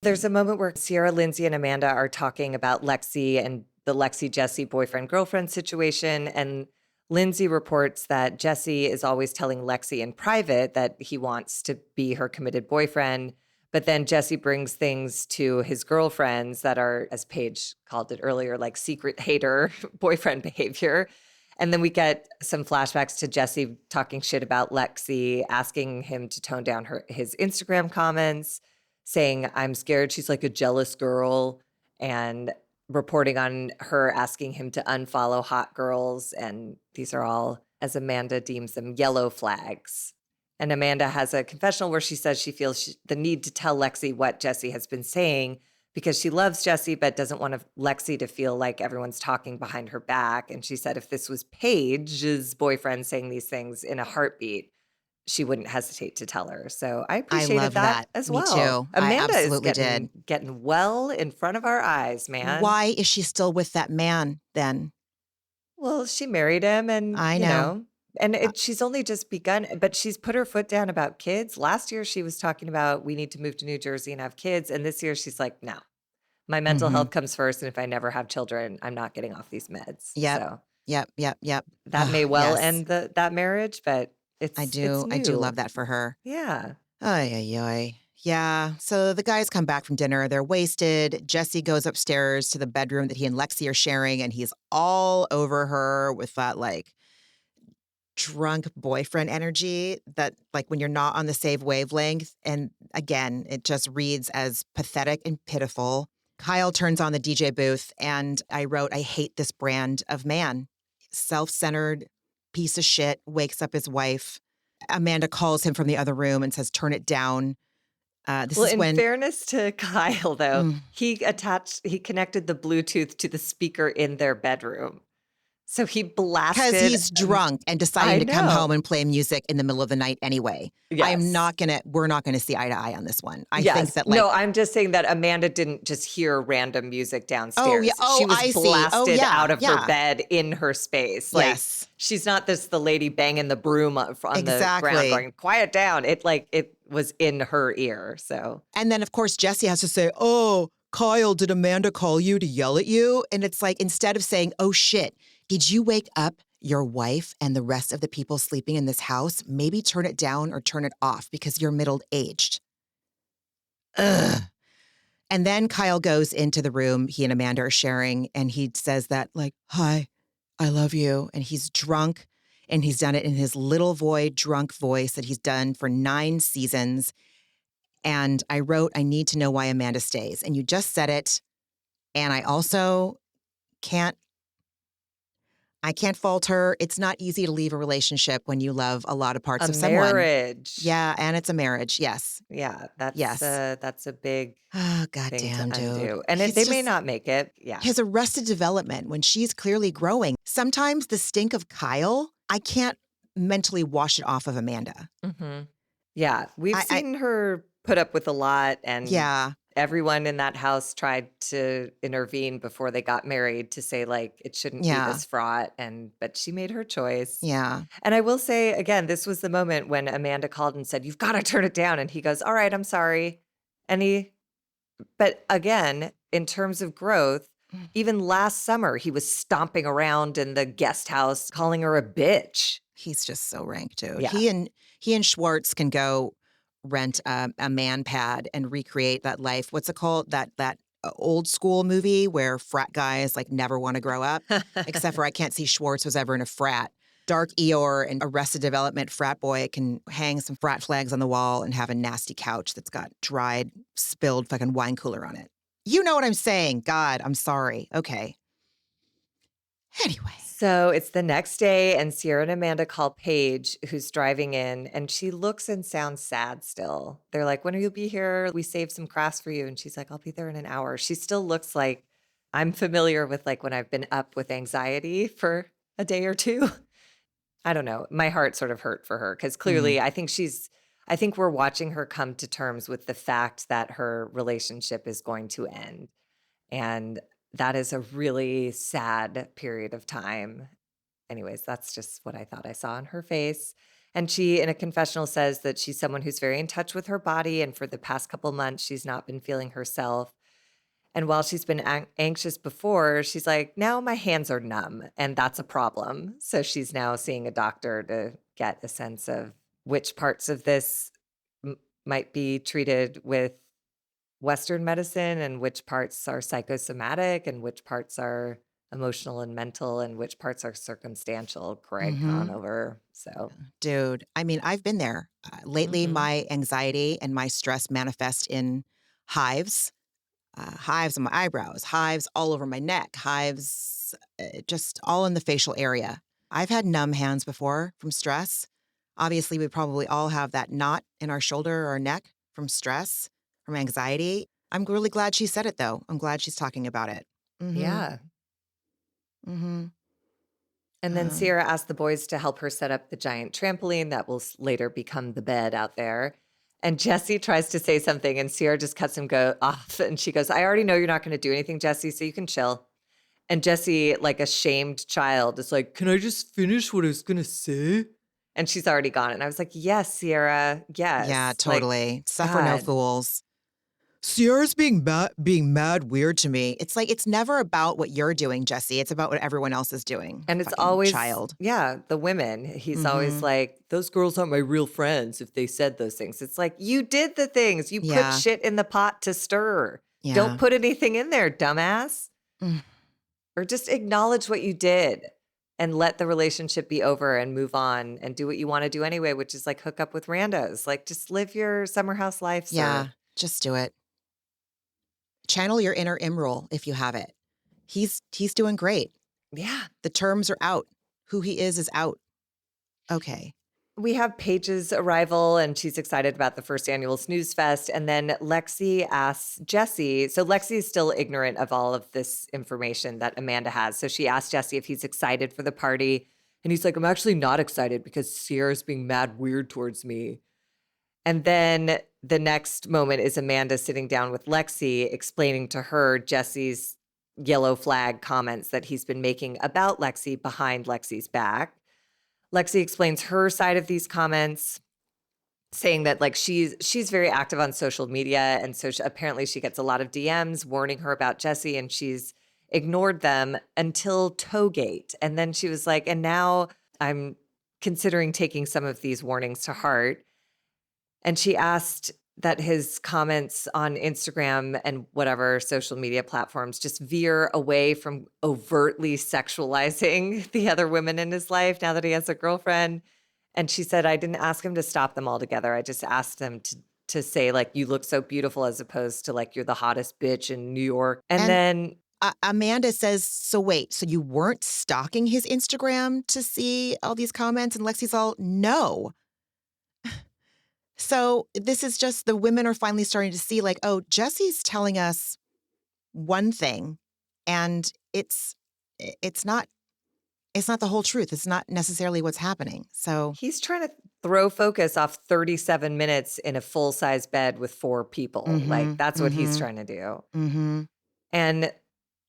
There's a moment where Ciara, Lindsay, and Amanda are talking about Lexie and the Lexie-Jesse boyfriend-girlfriend situation. And Lindsay reports that Jesse is always telling Lexie in private that he wants to be her committed boyfriend. But then Jesse brings things to his girlfriends that are, as Paige called it earlier, like secret hater boyfriend behavior. And then we get some flashbacks to Jesse talking shit about Lexie, asking him to tone down his Instagram comments, saying, I'm scared she's like a jealous girl, and reporting on her asking him to unfollow hot girls. And these are all, as Amanda deems them, yellow flags. And Amanda has a confessional where she says she feels the need to tell Lexie what Jesse has been saying because she loves Jesse, but doesn't want Lexie to feel like everyone's talking behind her back. And she said if this was Paige's boyfriend saying these things in a heartbeat, she wouldn't hesitate to tell her. So I I appreciated love that that. as Me well. too. I Amanda is absolutely did. getting well in front of our eyes, man. Why is she still with that man then? Well, she married him and, I know. and Uh, she's only just begun, but she's put her foot down about kids. Last year, she was talking about we need to move to New Jersey and have kids. And this year, she's like, no, my mental mhm. health comes first. And if I never have children, I'm not getting off these meds. Yep. So Yep. Yep. Yep. that may well Yes. end that marriage, but it's I do love new. that for her. Yeah. Ay, ay, ay. Yeah. So the guys come back from dinner. They're wasted. Jesse goes upstairs to the bedroom that he and Lexie are sharing, and he's all over her with that like drunk boyfriend energy that like when you're not on the same wavelength. And again, it just reads as pathetic and pitiful. Kyle turns on the DJ booth and I wrote, I hate this brand of man. Self-centered piece of shit, wakes up his wife. Amanda calls him from the other room and says, turn it down. This Well, is in when, fairness to Kyle, though, he connected the Bluetooth to the speaker in their bedroom. So he because blasted. he's drunk and deciding I to come home know. and play music in the middle of the night anyway. Yes. We're not gonna see eye to eye on this one. I think Yes. that like, No, I'm just saying that Amanda didn't just hear random music oh yeah, downstairs. oh She was I see, oh blasted yeah, out of her yeah, bed in her space. Like yes, she's not the lady banging the broom on the ground exactly. going, quiet down. It was in her ear. So And then of course Jesse has to say, oh, Kyle, did Amanda call you to yell at you? And it's like instead of saying, oh shit, did you wake up your wife and the rest of the people sleeping in this house? Maybe turn it down or turn it off because you're middle-aged. Ugh. And then Kyle goes into the room he and Amanda are sharing, and he says that, like, hi, I love you. And he's drunk, and he's done it in his little void drunk voice that he's done for 9 seasons. And I wrote, I need to know why Amanda stays. And you just said it. And I also can't I can't fault her. It's not easy to leave a relationship when you love a lot of parts a of someone. marriage. Yeah, and it's a marriage. Yes. Yeah, Yes. that's a big Oh, thing to goddamn, dude. undo. And He's they may just not make it. Yeah. his arrested development when she's clearly growing. Sometimes the stink of Kyle, I can't mentally wash it off of Amanda. hmm Yeah. We've I seen her put up with a lot, and yeah, everyone in that house tried to intervene before they got married to say, like, it shouldn't be yeah, this fraught. But she made her choice. yeah. And I will say, again, this was the moment when Amanda called and said, you've got to turn it down. And he goes, all right, I'm sorry. And but again, in terms of growth, Mm. even last summer, he was stomping around in the guest house, calling her a bitch. He's just so rank, dude. Yeah. He and Schwartz can go rent a man pad and recreate that life. What's it called? That old school movie where frat guys like never want to grow up. Except for I can't see Schwartz was ever in a frat. Dark Eeyore and Arrested Development frat boy can hang some frat flags on the wall and have a nasty couch that's got dried, spilled fucking wine cooler on it. You know what I'm saying. God, I'm sorry. Okay. Anyway. So it's the next day, and Sierra and Amanda call Paige, who's driving in, and she looks and sounds sad still. They're like, when will you be here? We saved some crafts for you. And she's like, I'll be there in an hour. She still looks like I'm familiar with like when I've been up with anxiety for a day or two. I don't know. My heart sort of hurt for her because clearly I think we're watching her come to terms with the fact that her relationship is going to end. And that is a really sad period of time. Anyways, that's just what I thought I saw on her face. And she, in a confessional, says that she's someone who's very in touch with her body. And for the past couple months, she's not been feeling herself. And while she's been anxious before, she's like, now my hands are numb, and that's a problem. So she's now seeing a doctor to get a sense of which parts of this might be treated with Western medicine and which parts are psychosomatic and which parts are emotional and mental and which parts are circumstantial. Greg Mm-hmm. Conover. So, Dude, I mean, I've been there. Lately, mhm. my anxiety and my stress manifest in hives, hives on my eyebrows, hives all over my neck, hives just all in the facial area. I've had numb hands before from stress. Obviously, we probably all have that knot in our shoulder or our neck from stress, from anxiety. I'm really glad she said it, though. I'm glad she's talking about it. Mm-hmm. Yeah. Mm-hmm. And then Sierra asked the boys to help her set up the giant trampoline that will later become the bed out there. And Jesse tries to say something, and Sierra just cuts him off. And she goes, I already know you're not going to do anything, Jesse, so you can chill. And Jesse, like a shamed child, is like, can I just finish what I was going to say? And she's already gone. And I was like, yes, Sierra, yes. Yeah, totally. Like, Suffer no God. fools. Sierra's being mad weird to me. It's like, it's never about what you're doing, Jesse. It's about what everyone else is doing. And it's Fucking always, child. yeah, the women. He's always like, those girls aren't my real friends if they said those things. It's like, you did the things. You put Yeah. shit in the pot to stir. Yeah. Don't put anything in there, dumbass. Or just acknowledge what you did and let the relationship be over and move on and do what you want to do anyway, which is like hook up with randos. Like, just live your summer house life, sir. Yeah, just do it. Channel your inner Imrul if you have it. He's doing great. Yeah. The terms are out. Who he is out. Okay. We have Paige's arrival, and she's excited about the first annual Snooze Fest. And then Lexie asks Jesse. So Lexie is still ignorant of all of this information that Amanda has. So she asked Jesse if he's excited for the party. And he's like, I'm actually not excited because Sierra's being mad weird towards me. And then the next moment is Amanda sitting down with Lexie, explaining to her Jesse's yellow flag comments that he's been making about Lexie behind Lexie's back. Lexie explains her side of these comments, saying that like she's very active on social media, and so apparently she gets a lot of DMs warning her about Jesse, and she's ignored them until Toegate. And then she was like, and now I'm considering taking some of these warnings to heart. And she asked that his comments on Instagram and whatever social media platforms just veer away from overtly sexualizing the other women in his life now that he has a girlfriend. And she said, I didn't ask him to stop them altogether. I just asked him to say, like, you look so beautiful, as opposed to like, you're the hottest bitch in New York. And then Amanda says, so wait, so you weren't stalking his Instagram to see all these comments? And Lexie's all, no. So this is just the women are finally starting to see like, oh, Jesse's telling us one thing, and it's not the whole truth. It's not necessarily what's happening. So he's trying to throw focus off 37 minutes in a full-size bed with 4 people. Like, that's what he's trying to do. And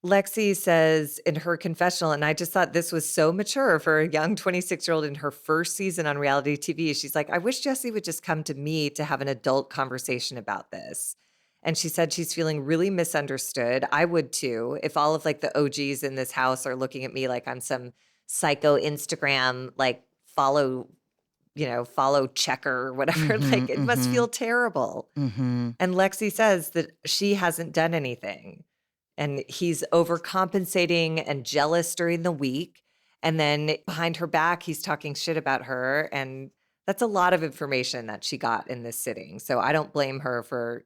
Lexie says in her confessional, and I just thought this was so mature for a young 26-year-old in her first season on reality TV. She's like, I wish Jesse would just come to me to have an adult conversation about this. And she said she's feeling really misunderstood. I would too, if all of like the OGs in this house are looking at me like I'm some psycho Instagram, like follow checker or whatever. Like, it must feel terrible. And Lexie says that she hasn't done anything. And he's overcompensating and jealous during the week. And then behind her back, he's talking shit about her. And that's a lot of information that she got in this sitting. So I don't blame her for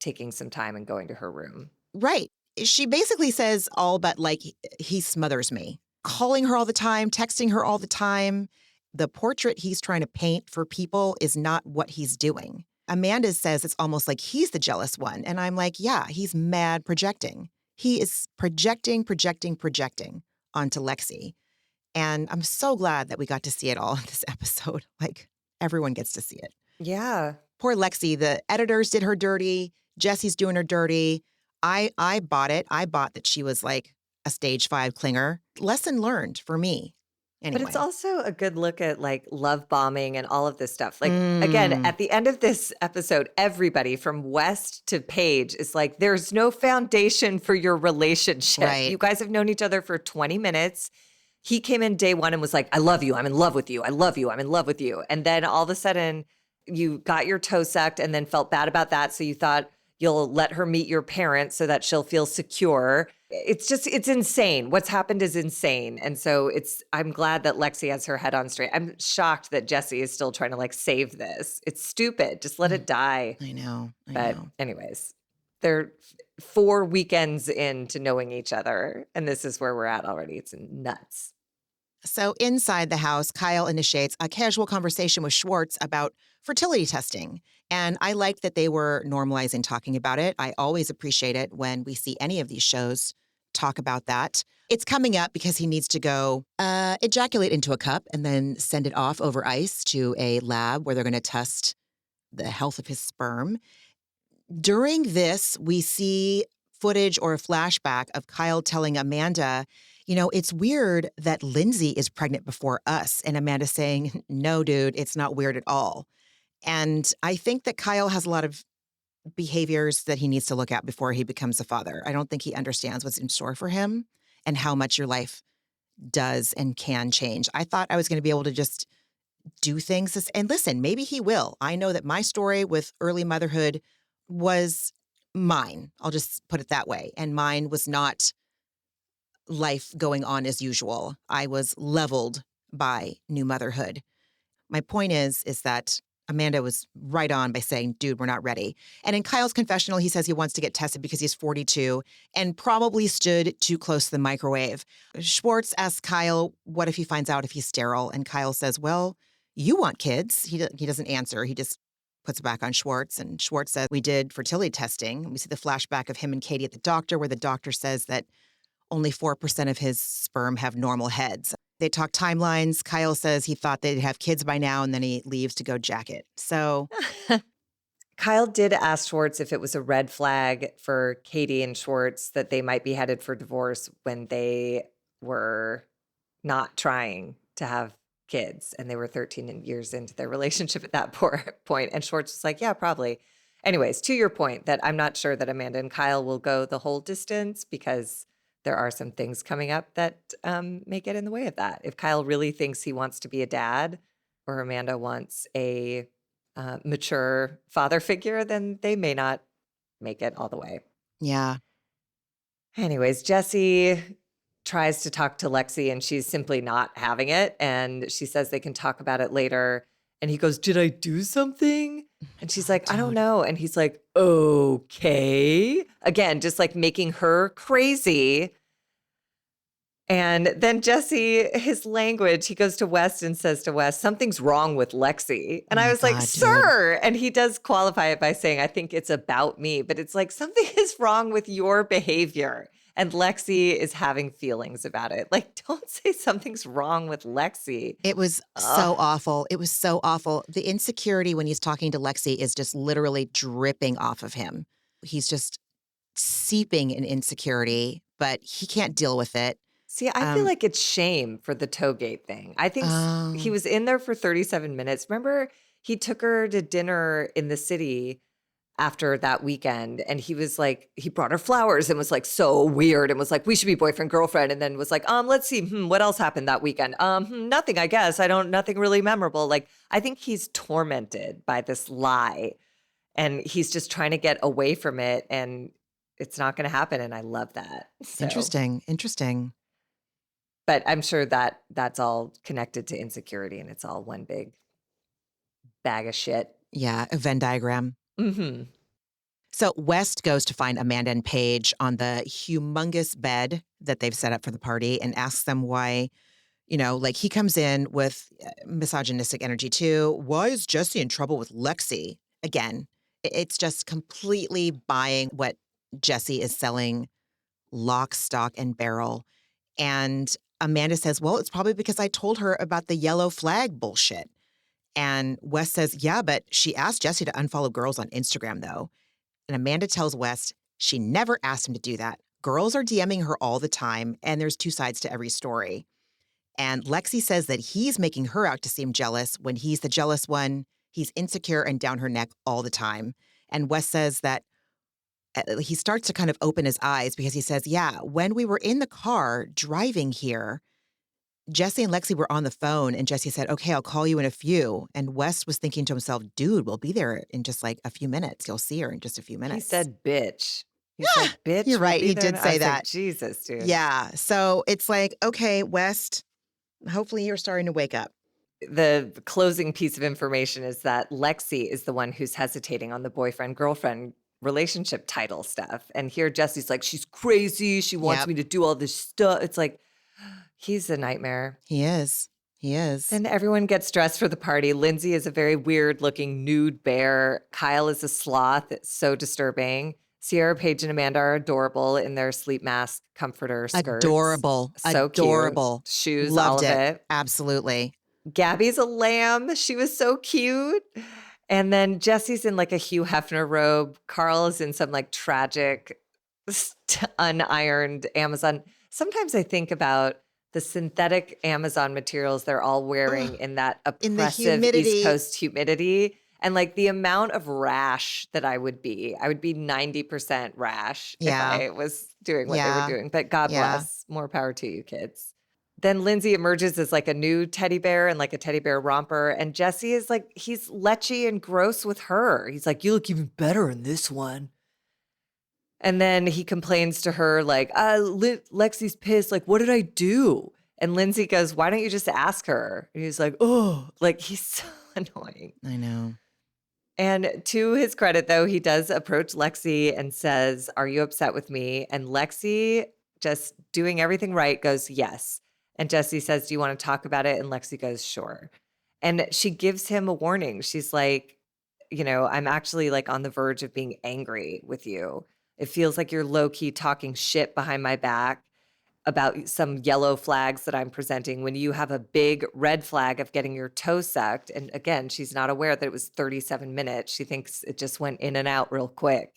taking some time and going to her room. Right. She basically says all but like, he smothers me. Calling her all the time, texting her all the time. The portrait he's trying to paint for people is not what he's doing. Amanda says it's almost like he's the jealous one. And I'm like, yeah, he's mad projecting. He is projecting onto Lexie. And I'm so glad that we got to see it all in this episode. Like, everyone gets to see it. Yeah. Poor Lexie. The editors did her dirty. Jesse's doing her dirty. I bought it. I bought that she was like a stage 5 clinger. Lesson learned for me. Anyway. But it's also a good look at like love bombing and all of this stuff. Like, again, at the end of this episode, everybody from West to Paige is like, there's no foundation for your relationship. Right. You guys have known each other for 20 minutes. He came in day 1 and was like, I love you. I'm in love with you. I love you. I'm in love with you. And then all of a sudden you got your toe sucked and then felt bad about that. So you thought you'll let her meet your parents so that she'll feel secure. It's insane. What's happened is insane. And so I'm glad that Lexie has her head on straight. I'm shocked that Jesse is still trying to like save this. It's stupid. Just let it die. I know. Anyways, they're 4 weekends into knowing each other. And this is where we're at already. It's nuts. So inside the house, Kyle initiates a casual conversation with Schwartz about fertility testing. And I like that they were normalizing talking about it. I always appreciate it when we see any of these shows talk about that. It's coming up because he needs to go ejaculate into a cup and then send it off over ice to a lab where they're going to test the health of his sperm. During this, we see footage or a flashback of Kyle telling Amanda, it's weird that Lindsay is pregnant before us. And Amanda saying, no, dude, it's not weird at all. And I think that Kyle has a lot of behaviors that he needs to look at before he becomes a father. I don't think he understands what's in store for him and how much your life does and can change. I thought I was going to be able to just do things. And listen, maybe he will. I know that my story with early motherhood was mine. I'll just put it that way. And mine was not life going on as usual. I was leveled by new motherhood. My point is that Amanda was right on by saying, dude, we're not ready. And in Kyle's confessional, he says he wants to get tested because he's 42 and probably stood too close to the microwave. Schwartz asks Kyle, what if he finds out if he's sterile? And Kyle says, well, you want kids. He doesn't answer. He just puts it back on Schwartz. And Schwartz says, we did fertility testing. We see the flashback of him and Katie at the doctor where the doctor says that only 4% of his sperm have normal heads. They talk timelines. Kyle says he thought they'd have kids by now, and then he leaves to go jack it. So Kyle did ask Schwartz if it was a red flag for Katie and Schwartz that they might be headed for divorce when they were not trying to have kids and they were 13 years into their relationship at that point. And Schwartz was like, yeah, probably. Anyways, to your point that I'm not sure that Amanda and Kyle will go the whole distance because there are some things coming up that may get in the way of that. If Kyle really thinks he wants to be a dad or Amanda wants a mature father figure, then they may not make it all the way. yeah. Anyways, Jessie tries to talk to Lexie and she's simply not having it. And she says they can talk about it later. And he goes, did I do something? And she's like, I don't know. And he's like, okay. Again, just like making her crazy. And then Jesse, his language, he goes to West and says to West, something's wrong with Lexie. And I was like, sir. Dude. And he does qualify it by saying, I think it's about me. But it's like, something is wrong with your behavior. And Lexie is having feelings about it. Like, don't say something's wrong with Lexie. It was so awful. It was so awful. The insecurity when he's talking to Lexie is just literally dripping off of him. He's just seeping in insecurity, but he can't deal with it. See, I feel like it's shame for the Toegate thing. I think he was in there for 37 minutes. Remember, he took her to dinner in the city after that weekend, and he was like, he brought her flowers and was like so weird and was like, we should be boyfriend, girlfriend, and then was like, let's see, what else happened that weekend? Nothing, I guess. Nothing really memorable. Like, I think he's tormented by this lie, and he's just trying to get away from it, and it's not going to happen, and I love that. So. Interesting. But I'm sure that that's all connected to insecurity and it's all one big bag of shit. Yeah, a Venn diagram. Mm-hmm. So West goes to find Amanda and Paige on the humongous bed that they've set up for the party and asks them why, like he comes in with misogynistic energy too. Why is Jessie in trouble with Lexie? Again, it's just completely buying what Jessie is selling lock, stock, and barrel. And Amanda says, well, it's probably because I told her about the yellow flag bullshit. And West says, yeah, but she asked Jessie to unfollow girls on Instagram, though. And Amanda tells West she never asked him to do that. Girls are DMing her all the time, and there's two sides to every story. And Lexie says that he's making her out to seem jealous when he's the jealous one. He's insecure and down her neck all the time. And West says that he starts to kind of open his eyes because he says, yeah, when we were in the car driving here, Jessie and Lexie were on the phone and Jessie said, okay, I'll call you in a few. And West was thinking to himself, dude, we'll be there in just like a few minutes. You'll see her in just a few minutes. He said, bitch. He said, bitch. You're right. He did say that. Like, Jesus, dude. Yeah. So it's like, okay, West, hopefully you're starting to wake up. The closing piece of information is that Lexie is the one who's hesitating on the boyfriend-girlfriend relationship title stuff. And here Jessie's like, she's crazy. She wants me to do all this stuff. It's like, he's a nightmare. He is. He is. Then everyone gets dressed for the party. Lindsay is a very weird looking nude bear. Kyle is a sloth. It's so disturbing. Sierra, Paige, and Amanda are adorable in their sleep mask comforter skirts. Adorable. So cute. Adorable. Shoes, all Loved of it. it. Absolutely. Gabby's a lamb. She was so cute. And then Jesse's in like a Hugh Hefner robe. Carl is in some like tragic, unironed Amazon. Sometimes I think about the synthetic Amazon materials they're all wearing in that In the oppressive humidity. East Coast humidity. And like the amount of rash that I would be 90% rash Yeah. if I was doing what they Yeah. were doing. But God Yeah. bless. More power to you, kids. Then Lindsay emerges as like a new teddy bear and like a teddy bear romper. And Jesse is like, he's lechy and gross with her. He's like, you look even better in this one. And then he complains to her like, Lexie's pissed. Like, what did I do? And Lindsay goes, why don't you just ask her? And he's like, oh, like he's so annoying. I know. And to his credit, though, he does approach Lexie and says, are you upset with me? And Lexie, just doing everything right, goes, yes. And Jesse says, do you want to talk about it? And Lexie goes, sure. And she gives him a warning. She's like, I'm actually like on the verge of being angry with you. It feels like you're low key talking shit behind my back about some yellow flags that I'm presenting when you have a big red flag of getting your toe sucked. And again, she's not aware that it was 37 minutes. She thinks it just went in and out real quick.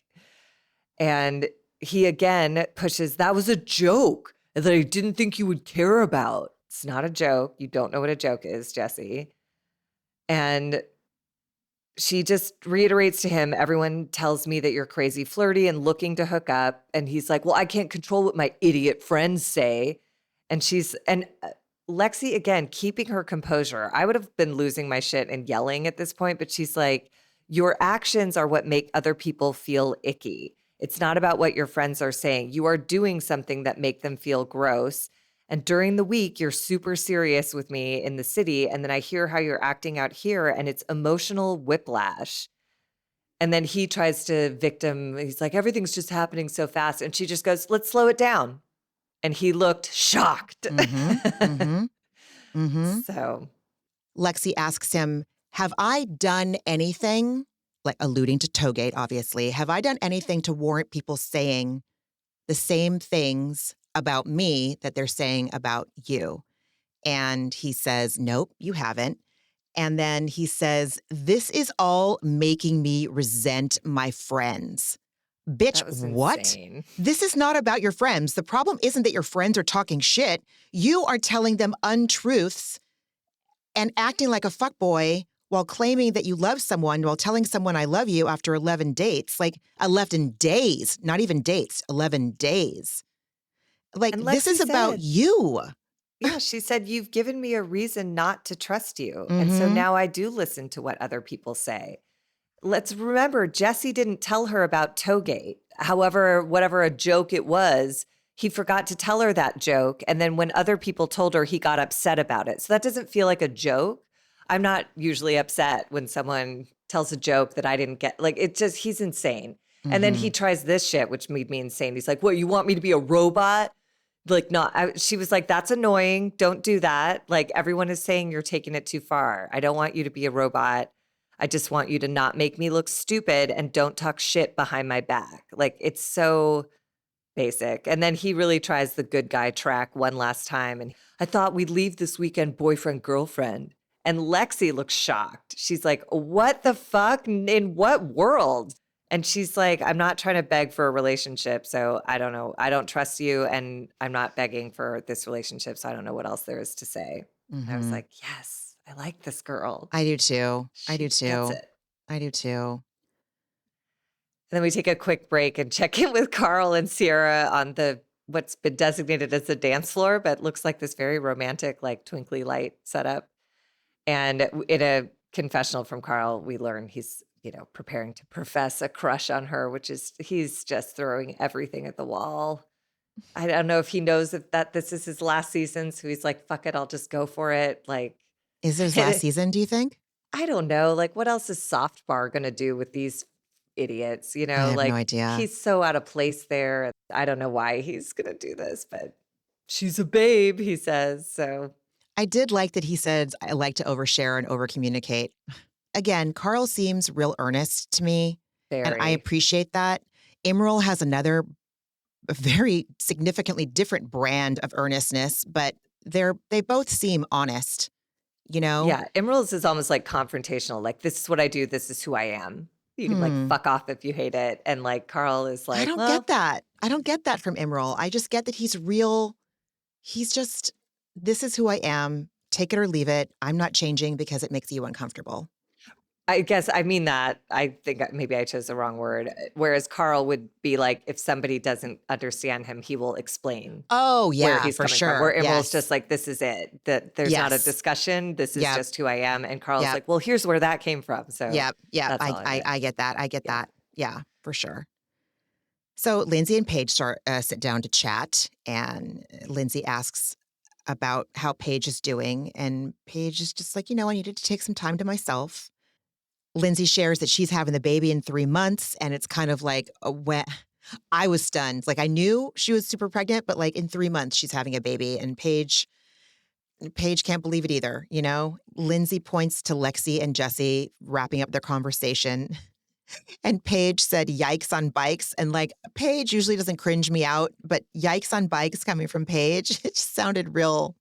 And he again pushes, that was a joke that I didn't think you would care about. It's not a joke. You don't know what a joke is, Jesse. And she just reiterates to him, everyone tells me that you're crazy flirty and looking to hook up. And he's like, well, I can't control what my idiot friends say. And Lexie, again, keeping her composure. I would have been losing my shit and yelling at this point, but she's like, your actions are what make other people feel icky. It's not about what your friends are saying. You are doing something that make them feel gross. And during the week, you're super serious with me in the city. And then I hear how you're acting out here and it's emotional whiplash. And then he tries to victim. He's like, everything's just happening so fast. And she just goes, let's slow it down. And he looked shocked. So Lexie asks him, have I done anything, like alluding to Toegate, obviously, have I done anything to warrant people saying the same things about me that they're saying about you? And he says, nope, you haven't. And then he says, this is all making me resent my friends. Bitch, that was what? insane. This is not about your friends. The problem isn't that your friends are talking shit. You are telling them untruths and acting like a fuckboy while claiming that you love someone while telling someone I love you after 11 dates. Like 11 days, not even dates, 11 days. Like, And this Lexie is about said- you. Yeah, she said, you've given me a reason not to trust you. And so now I do listen to what other people say. Let's remember, Jesse didn't tell her about Toegate. However, whatever a joke it was, he forgot to tell her that joke. And then when other people told her, he got upset about it. So that doesn't feel like a joke. I'm not usually upset when someone tells a joke that I didn't get. Like, it's just, he's insane. And then he tries this shit, which made me insane. He's like, what, you want me to be a robot? Like, she was like, that's annoying. Don't do that. Like, everyone is saying you're taking it too far. I don't want you to be a robot. I just want you to not make me look stupid and don't talk shit behind my back. Like, it's so basic. And then he really tries the good guy track one last time. And I thought we'd leave this weekend boyfriend, girlfriend. And Lexie looks shocked. She's like, what the fuck? In what world? And she's like, I'm not trying to beg for a relationship. So I don't know. I don't trust you. And I'm not begging for this relationship. So I don't know what else there is to say. And I was like, yes, I like this girl. I do too. I do She gets too. it. I do too. And then we take a quick break and check in with Carl and Sierra on what's been designated as the dance floor, but looks like this very romantic, like twinkly light setup. And in a confessional from Carl, we learn he's, preparing to profess a crush on her, which is, he's just throwing everything at the wall. I don't know if he knows that this is his last season. So he's like, fuck it, I'll just go for it. Like, Is this last season, do you think? I don't know. Like, what else is Soft Bar going to do with these idiots? I have Like, no idea. he's so out of place there. I don't know why he's going to do this, but she's a babe, he says. So I did like that he said, I like to overshare and overcommunicate. Again, Carl seems real earnest to me, and I Very. appreciate that. Imrul has another very significantly different brand of earnestness, but they both seem honest, you know? Yeah, Imrul's is almost like confrontational. Like, this is what I do. This is who I am. You can like Hmm. fuck off if you hate it. And like Carl is I like, don't get well, that. I don't get that from Imrul. I just get that he's real. He's just, this is who I am. Take it or leave it. I'm not changing because it makes you uncomfortable. I guess I mean that. I think maybe I chose the wrong word. Whereas Carl would be like, if somebody doesn't understand him, he will explain Oh, where yeah, he's for coming from. Where sure. Imrul's just Yes. like, this is it. That there's not a Yes. discussion. This is Yep. just who I am. And Carl's Yep. like, well, here's where that came from. So Yep. Yep. that's all I meant. I get that. I get Yeah. that. Yeah, for sure. So Lindsay and Paige sit down to chat, and Lindsay asks about how Paige is doing, and Paige is just like, I needed to take some time to myself. Lindsay shares that she's having the baby in 3 months, and it's kind of like when I was stunned. Like I knew she was super pregnant, but like in 3 months she's having a baby, and Paige can't believe it either. Lindsay points to Lexie and Jesse wrapping up their conversation. And Paige said, yikes on bikes. And like, Paige usually doesn't cringe me out, but yikes on bikes coming from Paige, it just sounded real.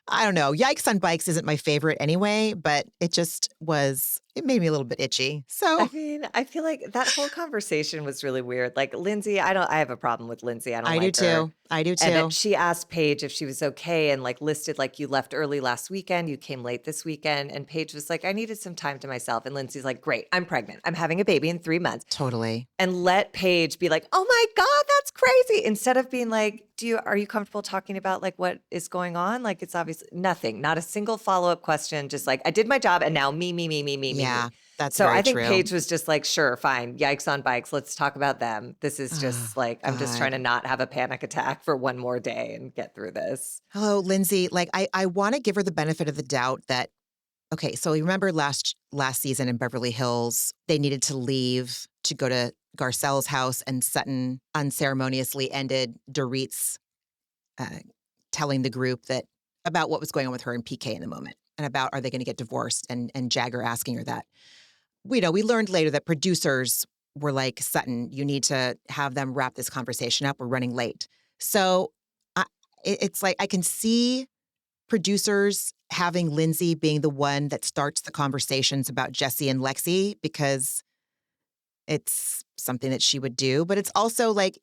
I don't know. Yikes on bikes isn't my favorite anyway, but it made me a little bit itchy. I So mean, I feel like that whole conversation was really weird. Like Lindsay, I have a problem with Lindsay. I don't I do like her. too. I do And too. she asked Paige if she was okay and like listed like you left early last weekend, you came late this weekend. And Paige was like, I needed some time to myself. And Lindsay's like, great, I'm pregnant. I'm having a baby in 3 months. Totally. And let Paige be like, oh my God, that's crazy. Instead of being like, are you comfortable talking about like what is going on? Like it's obviously nothing, not a single follow-up question. Just like, I did my job and now me. Yeah, that's So very I think true. Paige was just like, sure, fine. Yikes on bikes. Let's talk about them. This is Oh, just like, I'm just trying to God. not have a panic attack for one more day and get through this. Hello, Lindsay. Like, I want to give her the benefit of the doubt that, okay, so you remember last season in Beverly Hills, they needed to leave to go to Garcelle's house, and Sutton unceremoniously ended Dorit's telling the group that about what was going on with her and PK in the moment, and about are they going to get divorced, and Jagger asking her that. We learned later that producers were like, Sutton, you need to have them wrap this conversation up. We're running late. So it's like I can see producers having Lindsay being the one that starts the conversations about Jesse and Lexie because it's something that she would do. But it's also like,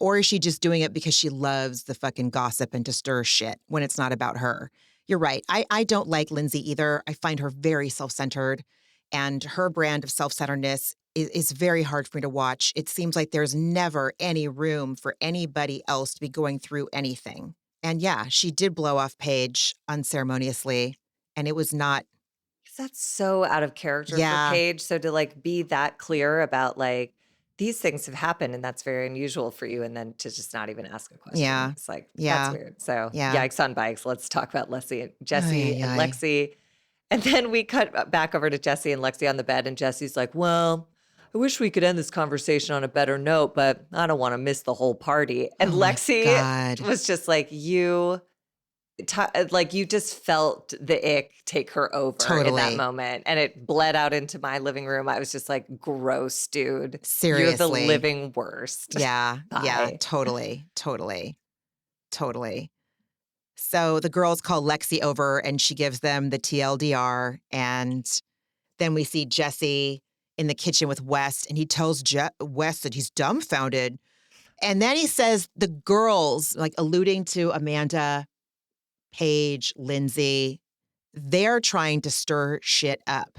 or is she just doing it because she loves the fucking gossip and to stir shit when it's not about her? You're right. I don't like Lindsay either. I find her very self-centered, and her brand of self-centeredness is very hard for me to watch. It seems like there's never any room for anybody else to be going through anything. And yeah, she did blow off Paige unceremoniously, and it was not, 'Cause that's so out of character for yeah, Paige. So to like be that clear about like these things have happened and that's very unusual for you, and then to just not even ask a question. yeah, It's like that's yeah, weird. So yeah. yikes on bikes. Let's talk about Ay, Jesse ay, and ay. Lexie. And then we cut back over to Jesse and Lexie on the bed, and Jesse's like, well, I wish we could end this conversation on a better note, but I don't want to miss the whole party. And Oh my Lexie God. was just like, like you just felt the ick take her over in that Totally. moment, and it bled out into my living room. I was just like, gross, dude. You're the Seriously. living worst. Yeah, yeah, Bye. totally, totally, totally. So the girls call Lexi over, and she gives them the TLDR. And then we see Jesse in the kitchen with West, and he tells West that he's dumbfounded. And then he says the girls, like alluding to Amanda, Paige, Lindsay, they're trying to stir shit up.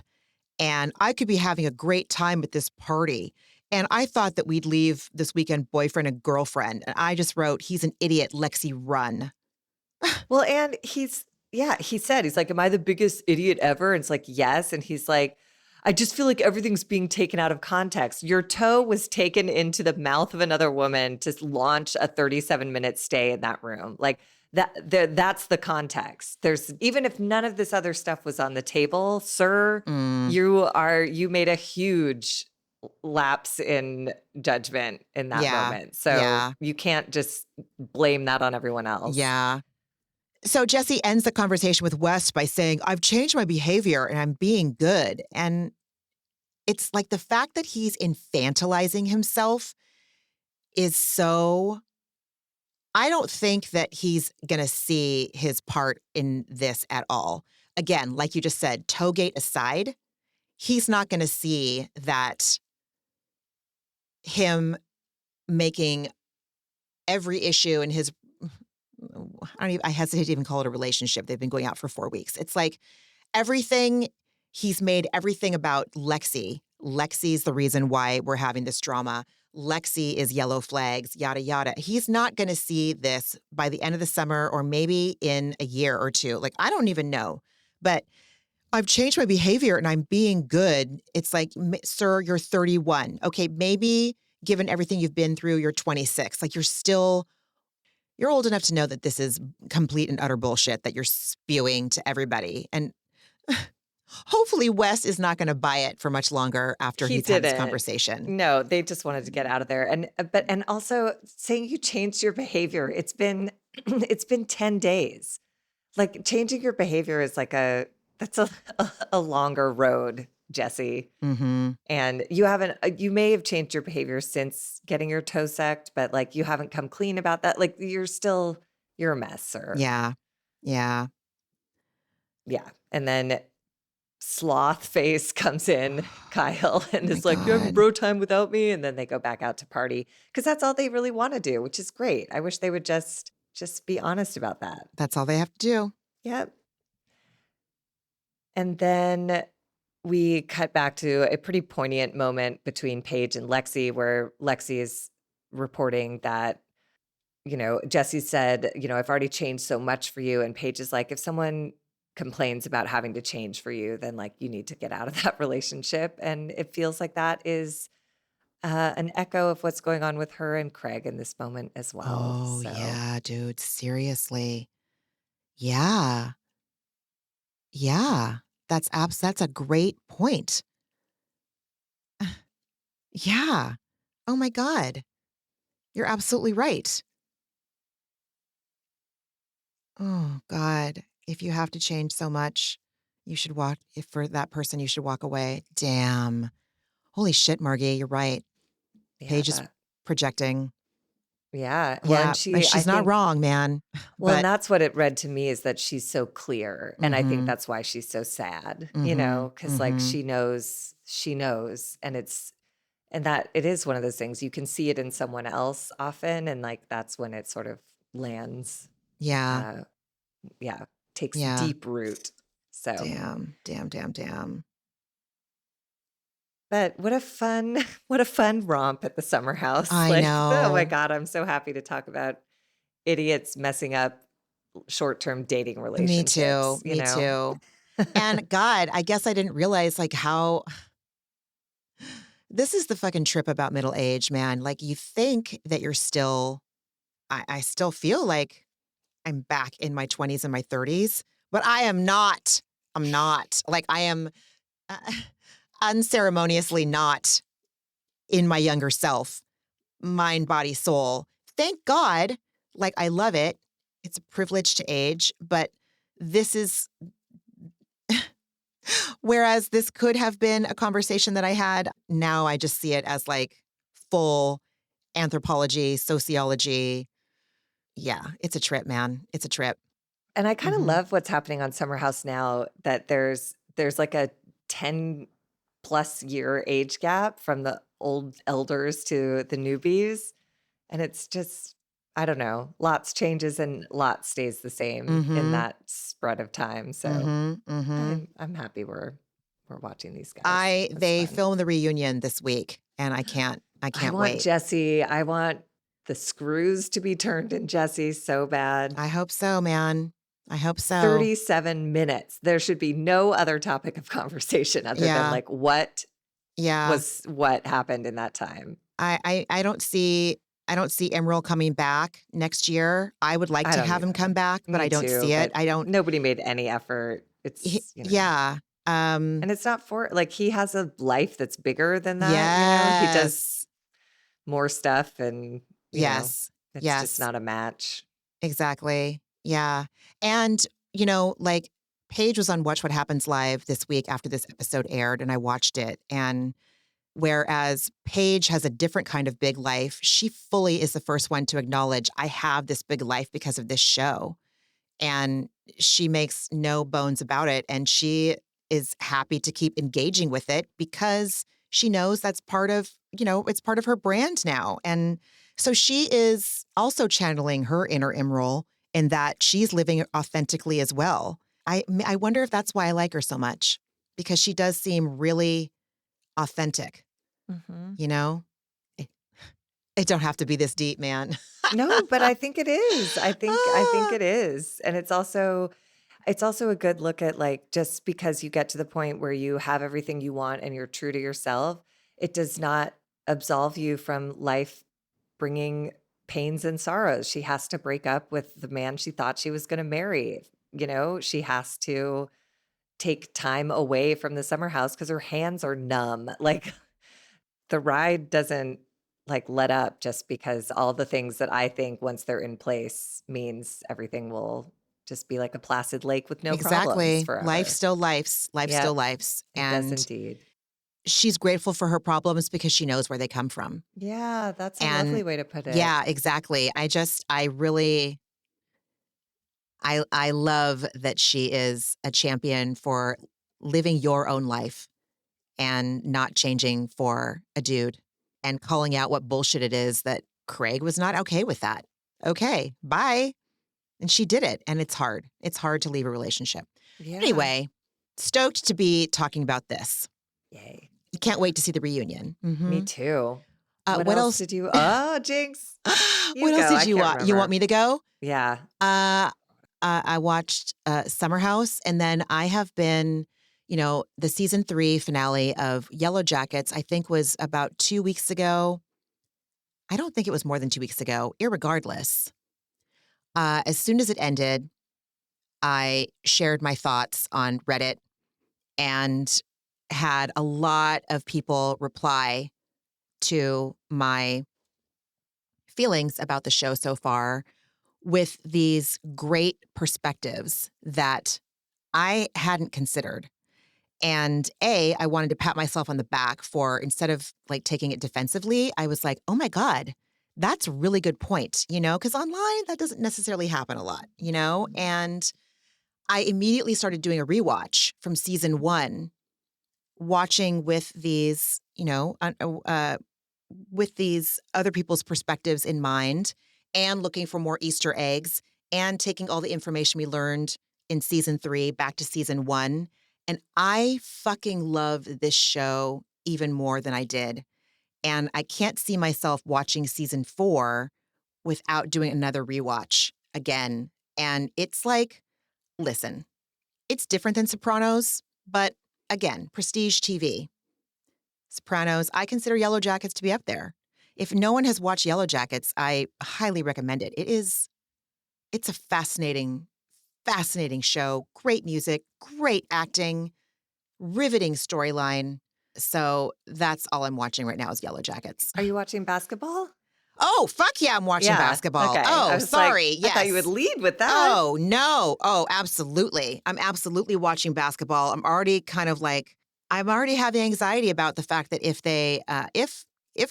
And I could be having a great time at this party. And I thought that we'd leave this weekend boyfriend and girlfriend. And I just wrote, he's an idiot, Lexi, run. Well, and he said, he's like, am I the biggest idiot ever? And it's like, yes. And he's like, I just feel like everything's being taken out of context. Your toe was taken into the mouth of another woman to launch a 37-minute stay in that room. Like that's the context. There's even if none of this other stuff was on the table, sir, Mm, you made a huge lapse in judgment in that yeah, moment. So yeah, you can't just blame that on everyone else. yeah. So Jesse ends the conversation with West by saying, I've changed my behavior and I'm being good. And it's like the fact that he's infantilizing himself is so, I don't think that he's going to see his part in this at all. Again, like you just said, Toegate aside, he's not going to see that him making every issue in his, I hesitate to even call it a relationship. They've been going out for 4 weeks. It's like everything, he's made everything about Lexie. Lexie's the reason why we're having this drama. Lexie is yellow flags, yada, yada. He's not going to see this by the end of the summer or maybe in a year or two. Like, I don't even know. But I've changed my behavior and I'm being good. It's like, sir, you're 31. Okay, maybe given everything you've been through, you're 26. Like, you're old enough to know that this is complete and utter bullshit that you're spewing to everybody. And hopefully Wes is not going to buy it for much longer after he's had this conversation. No, they just wanted to get out of there. And also saying you changed your behavior. It's been 10 days. Like, changing your behavior is like that's a longer road, Jesse. Mm-hmm. And you may have changed your behavior since getting your toe sucked, but like, you haven't come clean about that. Like, you're a mess, sir. Yeah. Yeah. Yeah. And then sloth face comes in, Kyle, and is my like, you have God. bro time without me. And then they go back out to party because that's all they really want to do, which is great. I wish they would just be honest about that. That's all they have to do. Yep. And then we cut back to a pretty poignant moment between Paige and Lexie, where Lexie is reporting that, Jesse said, I've already changed so much for you. And Paige is like, if someone complains about having to change for you, then like you need to get out of that relationship. And it feels like that is an echo of what's going on with her and Craig in this moment as well. Oh, So, yeah, dude. Seriously. Yeah. Yeah. That's a great point. Yeah. Oh my God. You're absolutely right. Oh God. If you have to change so much, you should walk, if for that person, you should walk away. Damn. Holy shit, Margie. You're right. yeah, Paige is projecting. yeah. Well, Yeah. and But I she's not think, wrong, man. well, and But, that's what it read to me, is that she's so clear. And I think mm-hmm, that's why she's so sad, mm-hmm, because like mm-hmm. she knows. And that it is one of those things you can see it in someone else often. And like, that's when it sort of lands. Yeah. Yeah. Takes Yeah. deep root. So, Damn. but what a fun romp at the summer house. I Like, oh my know. God, I'm so happy to talk about idiots messing up short-term dating Me relationships, too. Me too. And God, I guess I didn't realize like how this is the fucking trip about middle age, man. Like you think that you're still, I still feel like I'm back in my 20s and my 30s, but I am not. I'm not. Like I am uh, unceremoniously not in my younger self, mind, body, soul. Thank God. Like I love it. It's a privilege to age, but this is, whereas this could have been a conversation that I had, now I just see it as like full anthropology, sociology. Yeah, it's a trip, man. It's a trip. And I kind of Mm-hmm. love what's happening on Summer House now, that there's like a 10 plus year age gap from the old elders to the newbies. And it's just, I don't know, lots changes and lots stays the same in Mm-hmm. that spread of time. So Mm-hmm. Mm-hmm. I'm happy we're watching these guys. That's They fun. filmed the reunion this week and I can't I want wait. Jesse. I want the screws to be turned in Jesse so bad. I hope so, man. I hope so. 37 minutes. There should be no other topic of conversation other than like what happened in that time. I don't see Imrul coming back next year. I would like to have him come back, but I don't see it. Nobody made any effort. It's yeah. And it's not for like, he has a life that's bigger than that. Yes. He does more stuff and yes. it's just not a match. Exactly. Yeah. And, you know, like Paige was on Watch What Happens Live this week after this episode aired, and I watched it. And whereas Paige has a different kind of big life, she fully is the first one to acknowledge, I have this big life because of this show. And she makes no bones about it. And she is happy to keep engaging with it because she knows that's part of, you know, it's part of her brand now. And so she is also channeling her inner Imrul in that she's living authentically as well. I wonder if that's why I like her so much, because she does seem really authentic, Mhm. you know? It, it don't have to be this deep, man. No, but I think it is. I think Ah, it is. And it's also a good look at, like, just because you get to the point where you have everything you want and you're true to yourself, it does not absolve you from life bringing pains and sorrows. She has to break up with the man she thought she was going to marry. She has to take time away from the summer house because her hands are numb. Like, the ride doesn't, like, let up just because all the things that I think once they're in place means everything will just be like a placid lake with no problems exactly. Life forever. still lifes. Life still Yep, lifes. it does And indeed. she's grateful for her problems because she knows where they come from. Yeah, that's a And lovely way to put it. yeah, exactly. I really, I love that she is a champion for living your own life and not changing for a dude and calling out what bullshit it is that Craig was not okay with that. Okay, bye. And she did it. And it's hard. It's hard to leave a relationship. Yeah. Anyway, stoked to be talking about this. Yay. You can't wait to see the reunion. Me too. What What else else? did you Oh, Jinx. You What else go. did I you can't want? You want remember. me to go? Yeah. Uh, I watched Summer House, and then I have been, you know, the season 3 finale of Yellow Jackets, I think was about 2 weeks ago. I don't think it was more than 2 weeks ago. Irregardless, as soon as it ended, I shared my thoughts on Reddit and had a lot of people reply to my feelings about the show so far with these great perspectives that I hadn't considered. And I wanted to pat myself on the back for, instead of like taking it defensively, I was like, oh my God, that's a really good point, you know, because online that doesn't necessarily happen a lot, you know? And I immediately started doing a rewatch from season 1, watching with these, you know, with these other people's perspectives in mind and looking for more Easter eggs and taking all the information we learned in season 3 back to season 1. And I fucking loved this show even more than I did. And I can't see myself watching season 4 without doing another rewatch again. And it's like, listen, it's different than Sopranos, but again, prestige TV. Sopranos, I consider Yellow Jackets to be up there. If no one has watched Yellow Jackets, I highly recommend it. It's a fascinating show. Great music, great acting, riveting storyline. So that's all I'm watching right now is Yellow Jackets. Are you watching basketball? Oh, fuck yeah, I'm watching Yeah. basketball. Okay. I Oh, was like, sorry. I thought you would Yes. lead with that. Oh, no. Oh, absolutely. I'm absolutely watching basketball. I'm already kind of like, I'm already having anxiety about the fact that if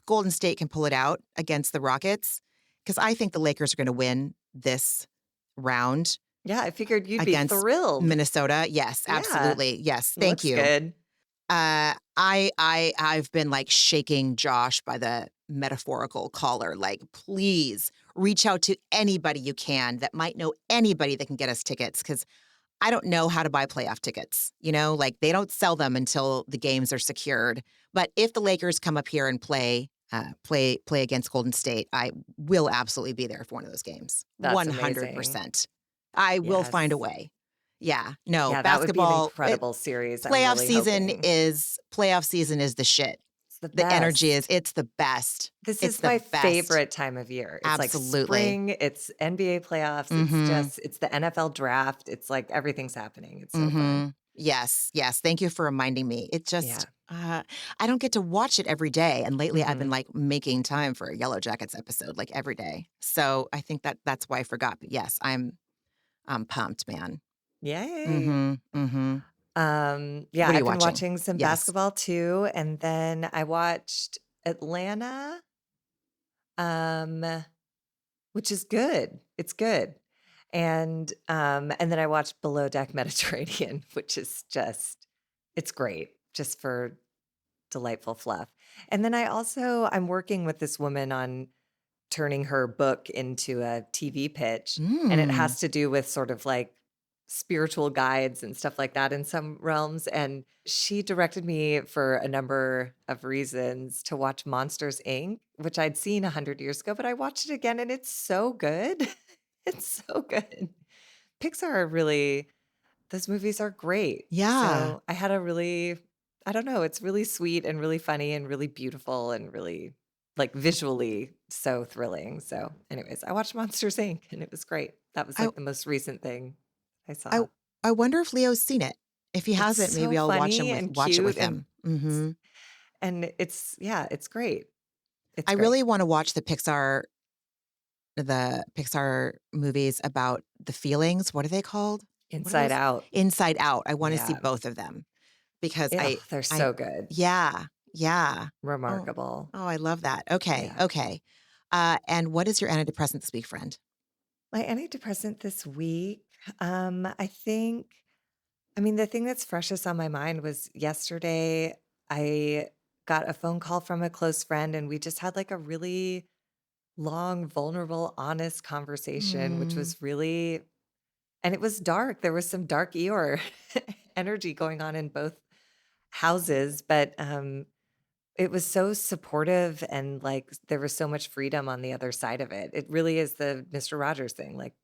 Golden State can pull it out against the Rockets, because I think the Lakers are going to win this round Yeah, I figured you'd be against thrilled. Minnesota. Yes, Yeah. absolutely. Yes. Thank Looks you. good. I've been like shaking Josh by the metaphorical collar. Like, please reach out to anybody you can that might know anybody that can get us tickets, because I don't know how to buy playoff tickets. You know, like they don't sell them until the games are secured. But if the Lakers come up here and play against Golden State, I will absolutely be there for one of those games. That's amazing. 100%. I will find a Yes. way. Yeah, no, Yeah, that would be an basketball. incredible series. I'm really hoping. Playoff season is the shit. It's the The energy is, best. it's the best. This It's is the my best. favorite time of year. It's like Absolutely. spring, it's NBA playoffs, Mm-hmm. it's the NFL draft. It's like everything's happening. It's so fun. Mm-hmm. Yes, yes. Thank you for reminding me. It Yeah. just, I don't get to watch it every day. And lately I've been Mhm. like making time for a Yellow Jackets episode like every day. So I think that's why I forgot. But yes, I'm pumped, man. Yay. Mm-hmm. Yeah, What are you I've been watching? watching some Yes. basketball too. And then I watched Atlanta, um, which is good. It's good. And then I watched Below Deck Mediterranean, which is it's great, just for delightful fluff. And then I'm working with this woman on turning her book into a TV pitch. And it Mm. has to do with sort of like spiritual guides and stuff like that in some realms. And she directed me for a number of reasons to watch Monsters Inc., which I'd seen 100 years ago, but I watched it again and it's so good. It's so good. Pixar are really, those movies are great. Yeah. So I had a really, I don't know, it's really sweet and really funny and really beautiful and really like visually so thrilling. So, anyways, I watched Monsters Inc. and it was great. That was I like the most recent thing I I saw. I wonder if Leo's seen it. If he It's hasn't, so maybe I'll funny and watch it with cute and him. Mm-hmm. it's great. It's I great. really want to watch the Pixar movies about the feelings. What are they called? What are Inside those? Out. Inside Out. I want to see Yeah. both of them because Ugh, they're so good. yeah, yeah. Oh, Remarkable. oh, I love that. Okay, Yeah. okay. And what is your antidepressant this week, friend? My antidepressant this week, I think, I mean, the thing that's freshest on my mind was yesterday I got a phone call from a close friend and we just had like a really long, vulnerable, honest conversation, which Mm, was really, and it was dark. There was some Dark Eeyore energy going on in both houses, but it was so supportive and like there was so much freedom on the other side of it. It really is the Mr. Rogers thing. Like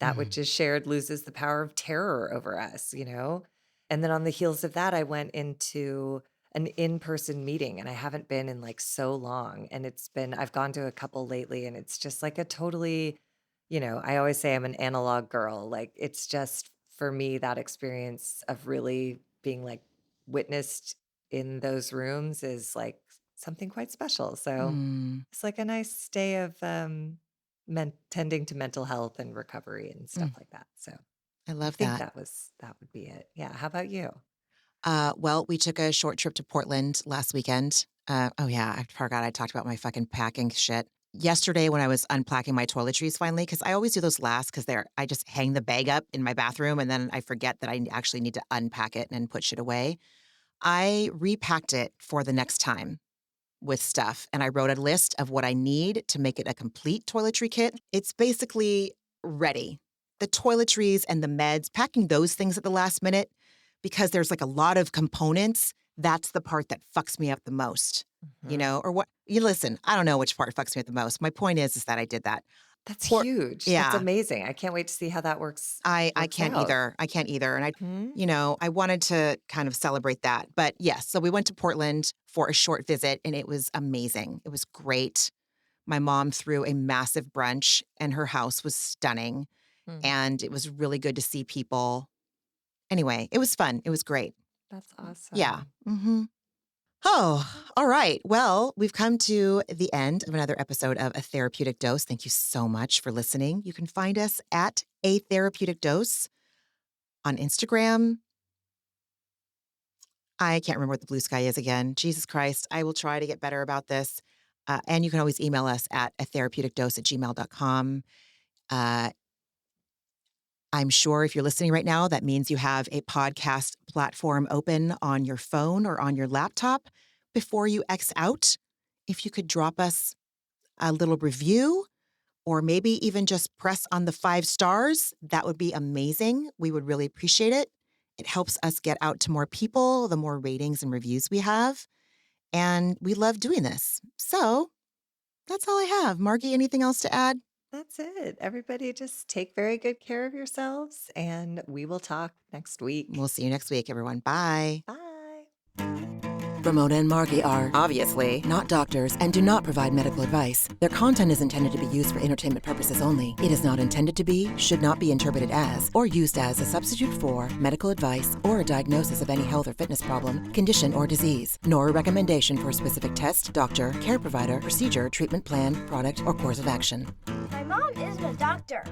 that mm, which is shared loses the power of terror over us, you know? And then on the heels of that, I went into an in-person meeting and I haven't been in like so long. And I've gone to a couple lately and it's just like a totally, I always say I'm an analog girl. Like it's just for me, that experience of really being like witnessed in those rooms is like something quite special. So mm. it's like a nice day of tending to mental health and recovery and stuff like that. So I I love think that. that would be it. Yeah. How about you? Well, we took a short trip to Portland last weekend. Oh yeah, I forgot I talked about my fucking packing shit. Yesterday when I was unpacking my toiletries finally, because I always do those last because I just hang the bag up in my bathroom and then I forget that I actually need to unpack it and put shit away. I repacked it for the next time with stuff and I wrote a list of what I need to make it a complete toiletry kit. It's basically ready. The toiletries and the meds, packing those things at the last minute because there's like a lot of components. That's the part that fucks me up the most, Mhm. or what you listen. I don't know which part fucks me up the most. My point is that I did that. That's Poor, huge. That's yeah, amazing. I can't wait to see how that I works can't out. either. I can't either. And Mhm. I wanted to kind of celebrate that. But yes, so we went to Portland for a short visit and it was amazing. It was great. My mom threw a massive brunch and her house was stunning. Mm, And it was really good to see people. Anyway, it was fun. It was great. that's Yeah. awesome. Mm-hmm. Oh, all right. Well, we've come to the end of another episode of A Therapeutic Dose. Thank you so much for listening. You can find us at A Therapeutic Dose on Instagram. I can't remember what the blue sky is again. Jesus Christ. I will try to get better about this. And you can always email us at atherapeuticdose@gmail.com. Uh, I'm sure if you're listening right now, that means you have a podcast platform open on your phone or on your laptop. Before you X out, if you could drop us a little review or maybe even just press on the 5 stars, that would be amazing. We would really appreciate it. It helps us get out to more people, the more ratings and reviews we have. And we love doing this. So that's all I have. Margie, anything else to add? That's it. Everybody just take very good care of yourselves and we will talk next We'll week. see you next week, everyone. Bye. Bye. Ramona and Margie are obviously not doctors and do not provide medical advice. Their content is intended to be used for entertainment purposes only. It is not intended to be, should not be interpreted as, or used as a substitute for medical advice or a diagnosis of any health or fitness problem, condition, or disease, nor a recommendation for a specific test, doctor, care provider, procedure, treatment plan, product, or course of action. My mom isn't a doctor.